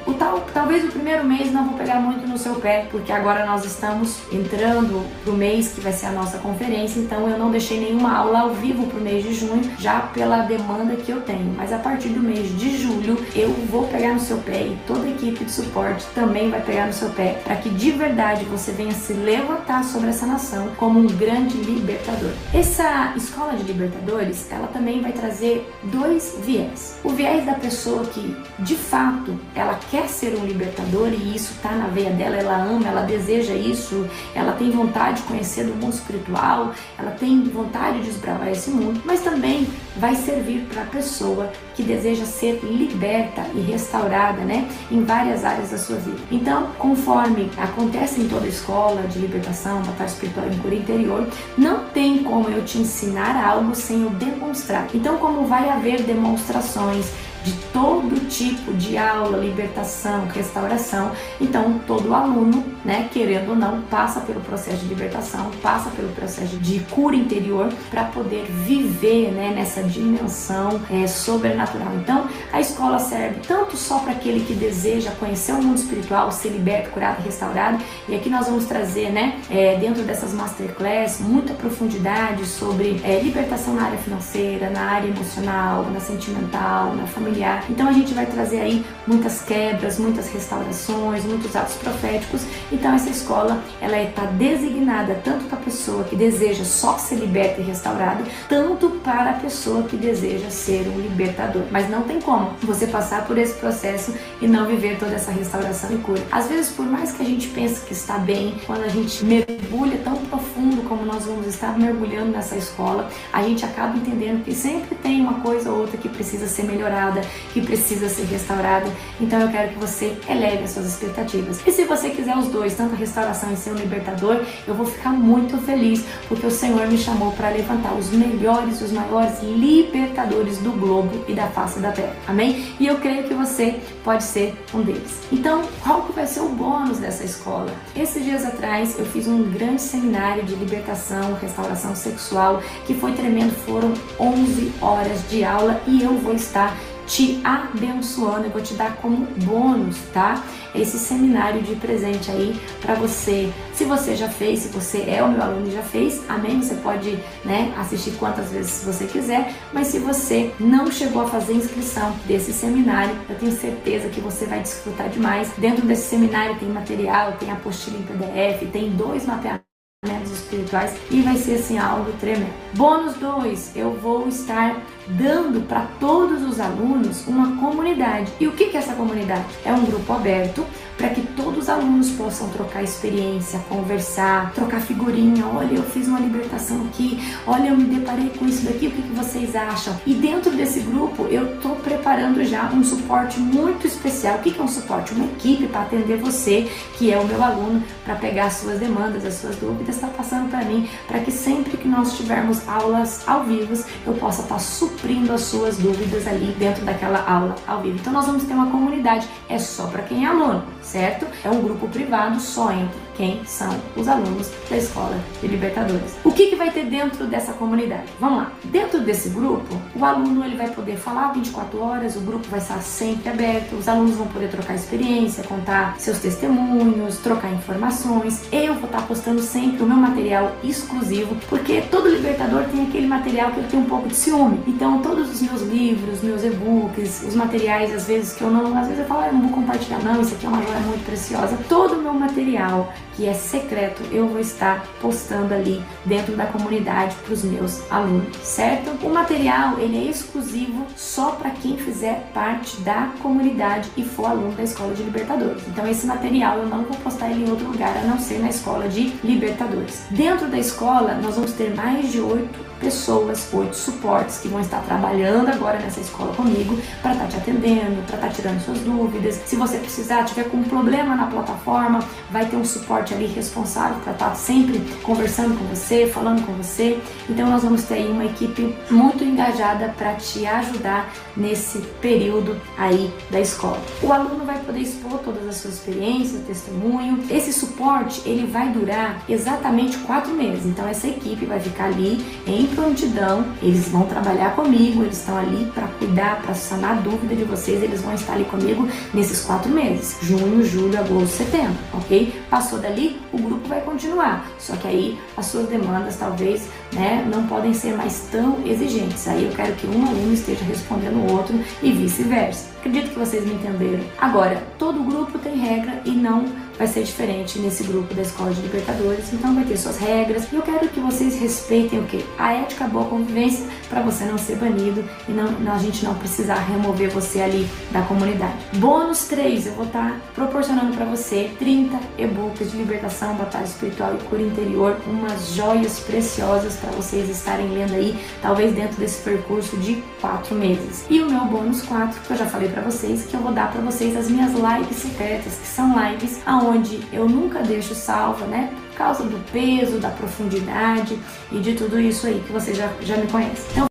Talvez o primeiro mês não vou pegar muito no seu pé, porque agora nós estamos entrando pro mês que vai ser a nossa conferência, então eu não deixei nenhuma aula ao vivo pro mês de junho, já pela demanda que eu tenho. Mas a partir do mês de julho eu vou pegar no seu pé e toda a equipe de suporte também vai pegar no seu pé, para que de verdade você venha se levantar sobre essa nação como um grande libertador. Essa escola de libertadores, ela também vai trazer 2 viés. O viés da pessoa que de fato ela quer ser um libertador e isso está na veia dela, ela ama, ela deseja isso, ela tem vontade de conhecer do mundo espiritual, ela tem vontade de desbravar esse mundo, mas também vai servir para a pessoa que deseja ser liberta e restaurada, né, em várias áreas da sua vida. Então, conforme acontece em toda a escola de libertação, batalha espiritual e cura interior, não tem como eu te ensinar algo sem eu demonstrar. Então, como vai haver demonstrações de todo tipo de aula, libertação, restauração, então todo aluno, né, querendo ou não, passa pelo processo de libertação, passa pelo processo de cura interior para poder viver, né, nessa dimensão sobrenatural. Então a escola serve tanto só para aquele que deseja conhecer o mundo espiritual, ser liberto, curado, restaurado, e aqui nós vamos trazer, né, dentro dessas masterclass, muita profundidade sobre libertação na área financeira, na área emocional, na sentimental, na familiar. Então a gente vai trazer aí muitas quebras, muitas restaurações, muitos atos proféticos. Então essa escola, ela está designada tanto para a pessoa que deseja só ser liberta e restaurada, tanto para a pessoa que deseja ser um libertador. Mas não tem como você passar por esse processo e não viver toda essa restauração e cura. Às vezes, por mais que a gente pense que está bem, quando a gente mergulha tão profundo como nós vamos estar mergulhando nessa escola, a gente acaba entendendo que sempre tem uma coisa ou outra que precisa ser melhorada, que precisa ser restaurada. Então eu quero que você eleve as suas expectativas. E se você quiser os dois, tanto a restauração e ser um libertador, eu vou ficar muito feliz, porque o Senhor me chamou para levantar os melhores, os maiores libertadores do globo e da face da terra. Amém? E eu creio que você pode ser um deles. Então, qual que vai ser o bônus dessa escola? Esses dias atrás eu fiz um grande seminário de libertação, restauração sexual, que foi tremendo. Foram 11 horas de aula e eu vou estar te abençoando, eu vou te dar como bônus, tá? Esse seminário de presente aí para você. Se você já fez, se você é o meu aluno e já fez, amém? Você pode, né, assistir quantas vezes você quiser, mas se você não chegou a fazer inscrição desse seminário, eu tenho certeza que você vai desfrutar demais. Dentro desse seminário tem material, tem apostila em PDF, tem 2 mapeamentos espirituais e vai ser assim algo tremendo. Bônus 2, eu vou estar dando para todos os alunos uma comunidade. E o que é essa comunidade? É um grupo aberto para que todos os alunos possam trocar experiência, conversar, trocar figurinha. Olha, eu fiz uma libertação aqui, olha, eu me deparei com isso daqui, o que vocês acham? E dentro desse grupo eu estou preparando já um suporte muito especial. O que é um suporte? Uma equipe para atender você, que é o meu aluno, para pegar as suas demandas, as suas dúvidas, está passando para mim, para que sempre que nós tivermos aulas ao vivo, eu possa estar suprindo as suas dúvidas ali dentro daquela aula ao vivo. Então nós vamos ter uma comunidade, é só para quem é aluno, certo? É um grupo privado, só entre quem são os alunos da Escola de Libertadores. O que vai ter dentro dessa comunidade? Vamos lá. Dentro desse grupo, o aluno ele vai poder falar 24 horas, o grupo vai estar sempre aberto, os alunos vão poder trocar experiência, contar seus testemunhos, trocar informações. Eu vou estar postando sempre o meu material exclusivo, porque todo libertador tem aquele material que ele tem um pouco de ciúme. Então, todos os meus livros, meus e-books, os materiais, às vezes eu falo, eu não vou compartilhar não, isso aqui é uma joia muito preciosa. Todo o meu material que é secreto, eu vou estar postando ali dentro da comunidade para os meus alunos, certo? O material, ele é exclusivo só para quem fizer parte da comunidade e for aluno da Escola de Libertadores. Então esse material eu não vou postar ele em outro lugar, a não ser na Escola de Libertadores. Dentro da escola, nós vamos ter mais de 8 pessoas, 8 suportes que vão estar trabalhando agora nessa escola comigo para estar te atendendo, para estar tirando suas dúvidas. Se você precisar, tiver com um problema na plataforma, vai ter um suporte suporte ali responsável para estar sempre conversando com você, falando com você. Então nós vamos ter aí uma equipe muito engajada para te ajudar nesse período aí da escola. O aluno vai poder expor todas as suas experiências, testemunho. Esse suporte, ele vai durar exatamente 4 meses. Então essa equipe vai ficar ali em prontidão, eles vão trabalhar comigo, eles estão ali para cuidar, para sanar a dúvida de vocês, eles vão estar ali comigo nesses 4 meses, junho, julho, agosto, setembro, ok? Passou dali, o grupo vai continuar, só que aí as suas demandas talvez, né, não podem ser mais tão exigentes. Aí eu quero que um aluno esteja respondendo o outro e vice-versa. Acredito que vocês me entenderam. Agora, todo grupo tem regra e não vai ser diferente nesse grupo da Escola de Libertadores, então vai ter suas regras. E eu quero que vocês respeitem o quê? A ética, a boa convivência, para você não ser banido e a gente não precisar remover você ali da comunidade. Bônus 3, eu vou estar proporcionando para você 30 e-books de libertação, batalha espiritual e cura interior, umas joias preciosas para vocês estarem lendo aí, talvez dentro desse percurso de 4 meses. E o meu bônus 4, que eu já falei para vocês, que eu vou dar para vocês as minhas lives secretas, que são lives onde eu nunca deixo salva, né? Por causa do peso, da profundidade e de tudo isso aí que vocês já me conhecem. Então,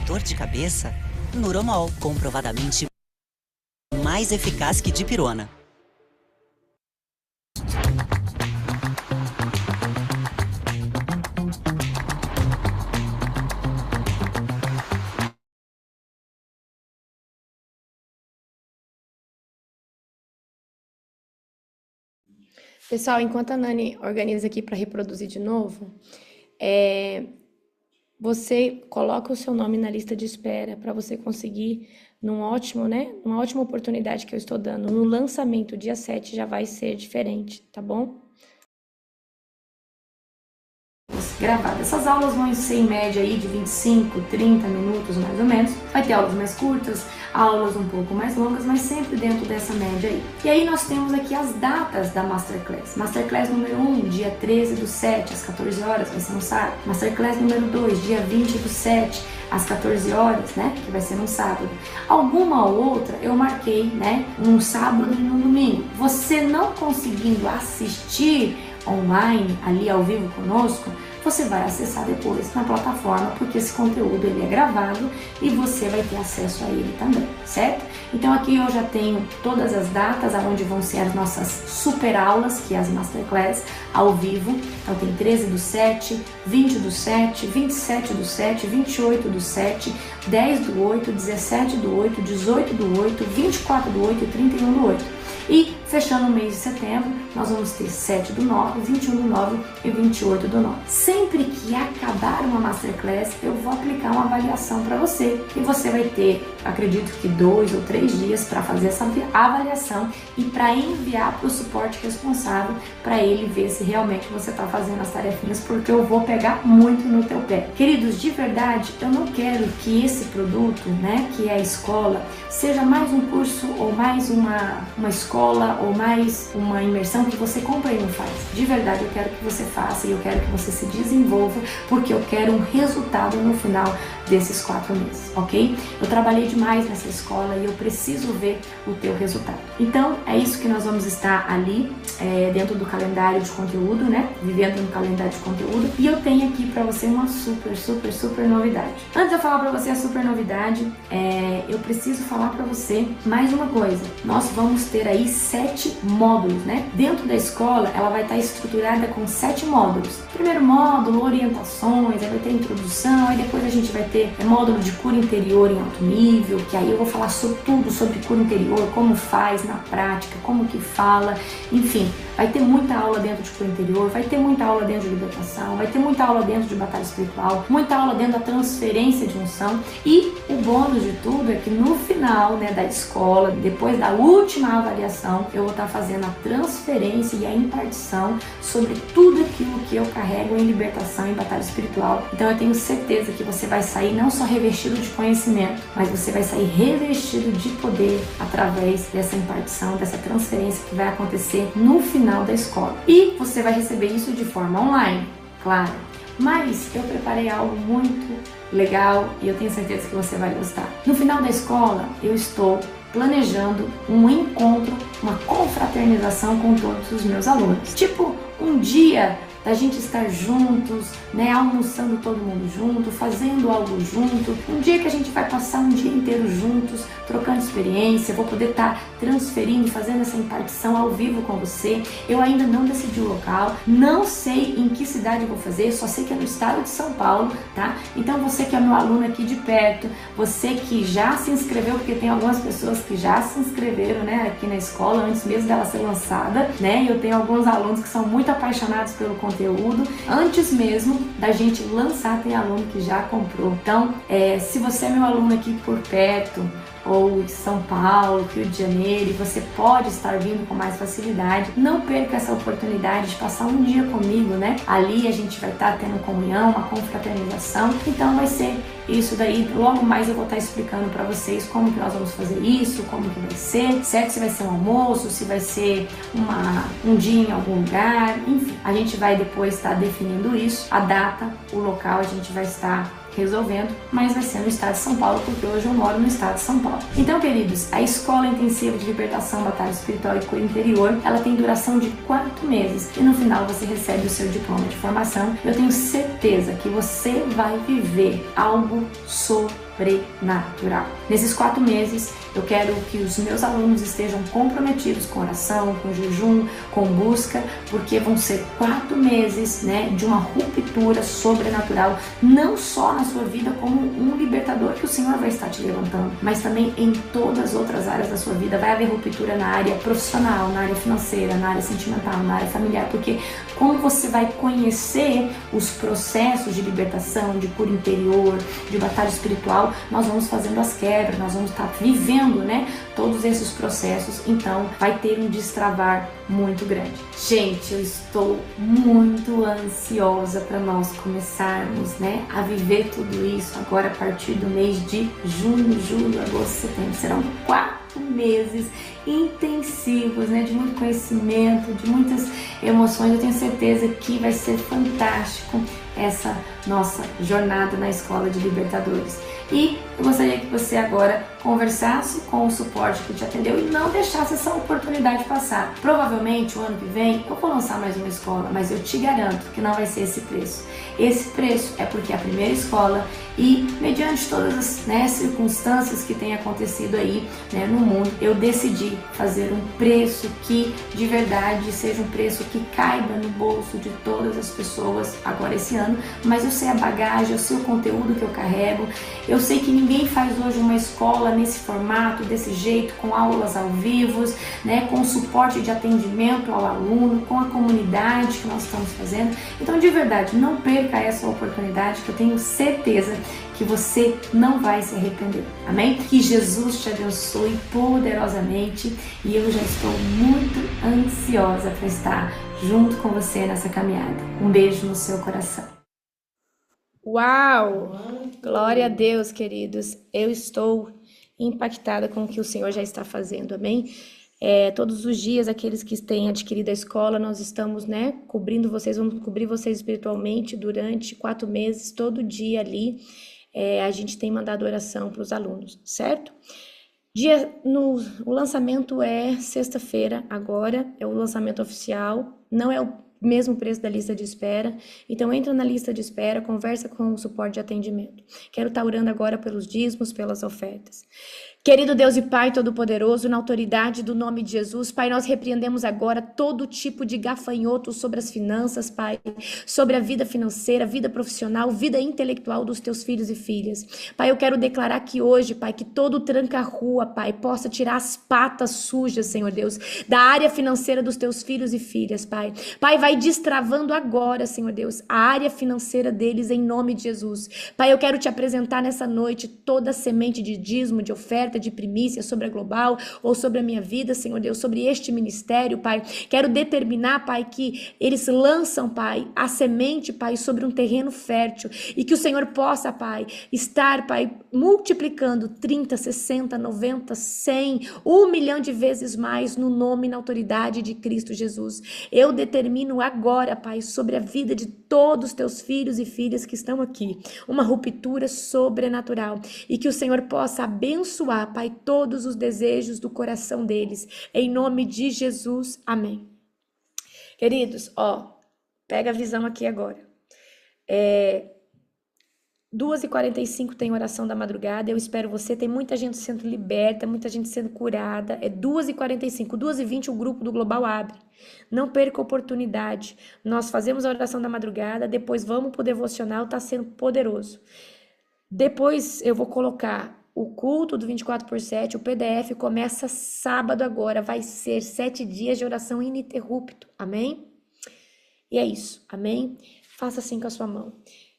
dor de cabeça? Nuromol, comprovadamente mais eficaz que dipirona. pessoal, enquanto a Nani organiza aqui para reproduzir de novo, você coloca o seu nome na lista de espera para você conseguir, uma ótima oportunidade que eu estou dando. No lançamento, dia 7, já vai ser diferente, tá bom? Gravada. Essas aulas vão ser em média aí de 25, 30 minutos mais ou menos. Vai ter aulas mais curtas, aulas um pouco mais longas, mas sempre dentro dessa média aí. E aí nós temos aqui as datas da Masterclass. Masterclass número 1, dia 13/7, às 14 horas, vai ser no sábado. Masterclass número 2, dia 20/7, às 14 horas, né, que vai ser no sábado. Alguma ou outra eu marquei, né, um sábado e um domingo. Você não conseguindo assistir online, ali ao vivo conosco, você vai acessar depois na plataforma, porque esse conteúdo ele é gravado e você vai ter acesso a ele também, certo? Então aqui eu já tenho todas as datas aonde vão ser as nossas super aulas, que é as Masterclass ao vivo. Então tem 13/7, 20/7, 27/7, 28/7, 10/8, 17/8, 18/8, 24/8 e 31/8. E fechando o mês de setembro, nós vamos ter 7/9, 21/9 e 28/9. Sempre que acabar uma Masterclass, eu vou aplicar uma avaliação para você. E você vai ter, acredito que 2 ou 3 dias para fazer essa avaliação e para enviar para o suporte responsável, para ele ver se realmente você está fazendo as tarefinhas, porque eu vou pegar muito no teu pé. Queridos, de verdade, eu não quero que esse produto, né, que é a escola, seja mais um curso ou mais uma escola ou mais uma imersão que você compra e não faz. De verdade, eu quero que você faça e eu quero que você se desenvolva, porque eu quero um resultado no final desses 4 meses, ok? Eu trabalhei demais nessa escola e eu preciso ver o teu resultado. Então, é isso que nós vamos estar ali, dentro do calendário de conteúdo, né? Vivendo no calendário de conteúdo. E eu tenho aqui pra você uma super novidade. Antes de eu falar pra você a super novidade, eu preciso falar pra você mais uma coisa. Nós vamos ter aí 7 módulos, né? Dentro da escola, ela vai estar estruturada com 7 módulos. Primeiro módulo, orientações, aí vai ter introdução, aí depois a gente vai ter módulo de cura interior em alto nível, que aí eu vou falar sobre tudo sobre cura interior, como faz na prática, como que fala, enfim, vai ter muita aula dentro de cura interior, vai ter muita aula dentro de libertação, vai ter muita aula dentro de batalha espiritual, muita aula dentro da transferência de unção, e o bônus de tudo é que no final, né, da escola, depois da última avaliação, eu vou estar fazendo a transferência e a impartição sobre tudo aquilo que eu carrego em libertação e batalha espiritual. Então eu tenho certeza que você vai sair não só revestido de conhecimento, mas você vai sair revestido de poder através dessa impartição, dessa transferência que vai acontecer no final da escola. E você vai receber isso de forma online, claro. Mas eu preparei algo muito legal e eu tenho certeza que você vai gostar. No final da escola, eu estou planejando um encontro, uma confraternização com todos os meus alunos. Tipo, um dia da gente estar juntos, né, almoçando todo mundo junto, fazendo algo junto, um dia que a gente vai passar um dia inteiro juntos, trocando experiência, vou poder estar transferindo, fazendo essa impartição ao vivo com você. Eu ainda não decidi o local, não sei em que cidade eu vou fazer, só sei que é no estado de São Paulo, tá? Então você que é meu aluno aqui de perto, você que já se inscreveu, porque tem algumas pessoas que já se inscreveram, né, aqui na escola, antes mesmo dela ser lançada, né? Eu tenho alguns alunos que são muito apaixonados pelo conteúdo, antes mesmo da gente lançar, tem aluno que já comprou. Então, se você é meu aluno aqui por perto, ou de São Paulo, Rio de Janeiro, e você pode estar vindo com mais facilidade, não perca essa oportunidade de passar um dia comigo, né? Ali a gente vai estar tendo comunhão, uma confraternização, então vai ser isso daí. Logo mais eu vou estar explicando para vocês como que nós vamos fazer isso, como que vai ser, certo? Se vai ser um almoço, se vai ser um dia em algum lugar, enfim, a gente vai depois estar definindo isso, a data, o local a gente vai estar resolvendo, mas vai ser no estado de São Paulo, porque hoje eu moro no estado de São Paulo. Então, queridos, a Escola Intensiva de Libertação, Batalha Espiritual e Cura Interior, ela tem duração de 4 meses e no final você recebe o seu diploma de formação. Eu tenho certeza que você vai viver algo sobrenatural. Nesses 4 meses, eu quero que os meus alunos estejam comprometidos com oração, com jejum, com busca, porque vão ser 4 meses, né, de uma ruptura sobrenatural, não só na sua vida como um libertador que o Senhor vai estar te levantando, mas também em todas as outras áreas da sua vida. Vai haver ruptura na área profissional, na área financeira, na área sentimental, na área familiar, porque como você vai conhecer os processos de libertação, de cura interior, de batalha espiritual, nós vamos fazendo as quebras, nós vamos estar vivendo, né, todos esses processos, então vai ter um destravar muito grande. Gente, eu estou muito ansiosa para nós começarmos, né, a viver tudo isso agora a partir do mês de junho, julho, agosto, setembro. Serão 4 meses intensivos, né, de muito conhecimento, de muitas emoções. Eu tenho certeza que vai ser fantástico essa nossa jornada na Escola de Libertadores. E eu gostaria que você agora conversasse com o suporte que te atendeu e não deixasse essa oportunidade passar. Provavelmente o ano que vem eu vou lançar mais uma escola, mas eu te garanto que não vai ser esse preço. Esse preço é porque é a primeira escola e, mediante todas as, né, circunstâncias que têm acontecido aí, né, no mundo, eu decidi fazer um preço que de verdade seja um preço que caiba no bolso de todas as pessoas agora esse ano. Mas eu sei a bagagem, eu sei o conteúdo que eu carrego, eu sei que ninguém faz hoje uma escola nesse formato, desse jeito, com aulas ao vivo, né, com suporte de atendimento ao aluno, com a comunidade que nós estamos fazendo. Então, de verdade, não perca essa oportunidade, que eu tenho certeza que você não vai se arrepender. Amém? Que Jesus te abençoe poderosamente e eu já estou muito ansiosa para estar junto com você nessa caminhada. Um beijo no seu coração. Uau! Glória a Deus, queridos. Eu estou impactada com o que o Senhor já está fazendo, amém? Todos os dias, aqueles que têm adquirido a escola, nós estamos, né, cobrindo vocês, vamos cobrir vocês espiritualmente durante 4 meses, todo dia ali. A gente tem mandado oração para os alunos, certo? O lançamento é sexta-feira agora, é o lançamento oficial, não é o mesmo preço da lista de espera. Então entra na lista de espera, conversa com o suporte de atendimento. Quero estar orando agora pelos dízimos, pelas ofertas. Querido Deus e Pai Todo-Poderoso, na autoridade do nome de Jesus, Pai, nós repreendemos agora todo tipo de gafanhoto sobre as finanças, Pai, sobre a vida financeira, vida profissional, vida intelectual dos teus filhos e filhas. Pai, eu quero declarar que hoje, Pai, que todo tranca-rua, Pai, possa tirar as patas sujas, Senhor Deus, da área financeira dos teus filhos e filhas, Pai. Pai, vai destravando agora, Senhor Deus, a área financeira deles em nome de Jesus. Pai, eu quero te apresentar nessa noite toda a semente de dízimo, de oferta, de primícia sobre a Global ou sobre a minha vida, Senhor Deus, sobre este ministério, Pai. Quero determinar, Pai, que eles lançam, Pai, a semente, Pai, sobre um terreno fértil e que o Senhor possa, Pai, estar, Pai, multiplicando 30, 60, 90, 100, 1 milhão de vezes mais no nome e na autoridade de Cristo Jesus. Eu determino agora, Pai, sobre a vida de todos os teus filhos e filhas que estão aqui, uma ruptura sobrenatural e que o Senhor possa abençoar realizar, Pai, todos os desejos do coração deles. Em nome de Jesus, amém. Queridos, pega a visão aqui agora. 2h45 tem oração da madrugada, eu espero você, tem muita gente sendo liberta, muita gente sendo curada, 2h45, 2h20 o grupo do Global abre, não perca a oportunidade, nós fazemos a oração da madrugada, depois vamos pro devocional, tá sendo poderoso, depois eu vou colocar o culto do 24/7, o PDF começa sábado agora, vai ser 7 dias de oração ininterrupto, amém? E é isso, amém? Faça assim com a sua mão.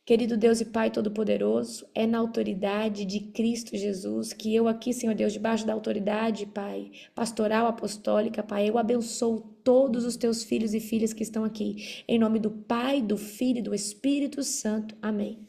Querido Deus e Pai Todo-Poderoso, é na autoridade de Cristo Jesus que eu aqui, Senhor Deus, debaixo da autoridade, Pai, pastoral, apostólica, Pai, eu abençoo todos os teus filhos e filhas que estão aqui. Em nome do Pai, do Filho e do Espírito Santo. Amém.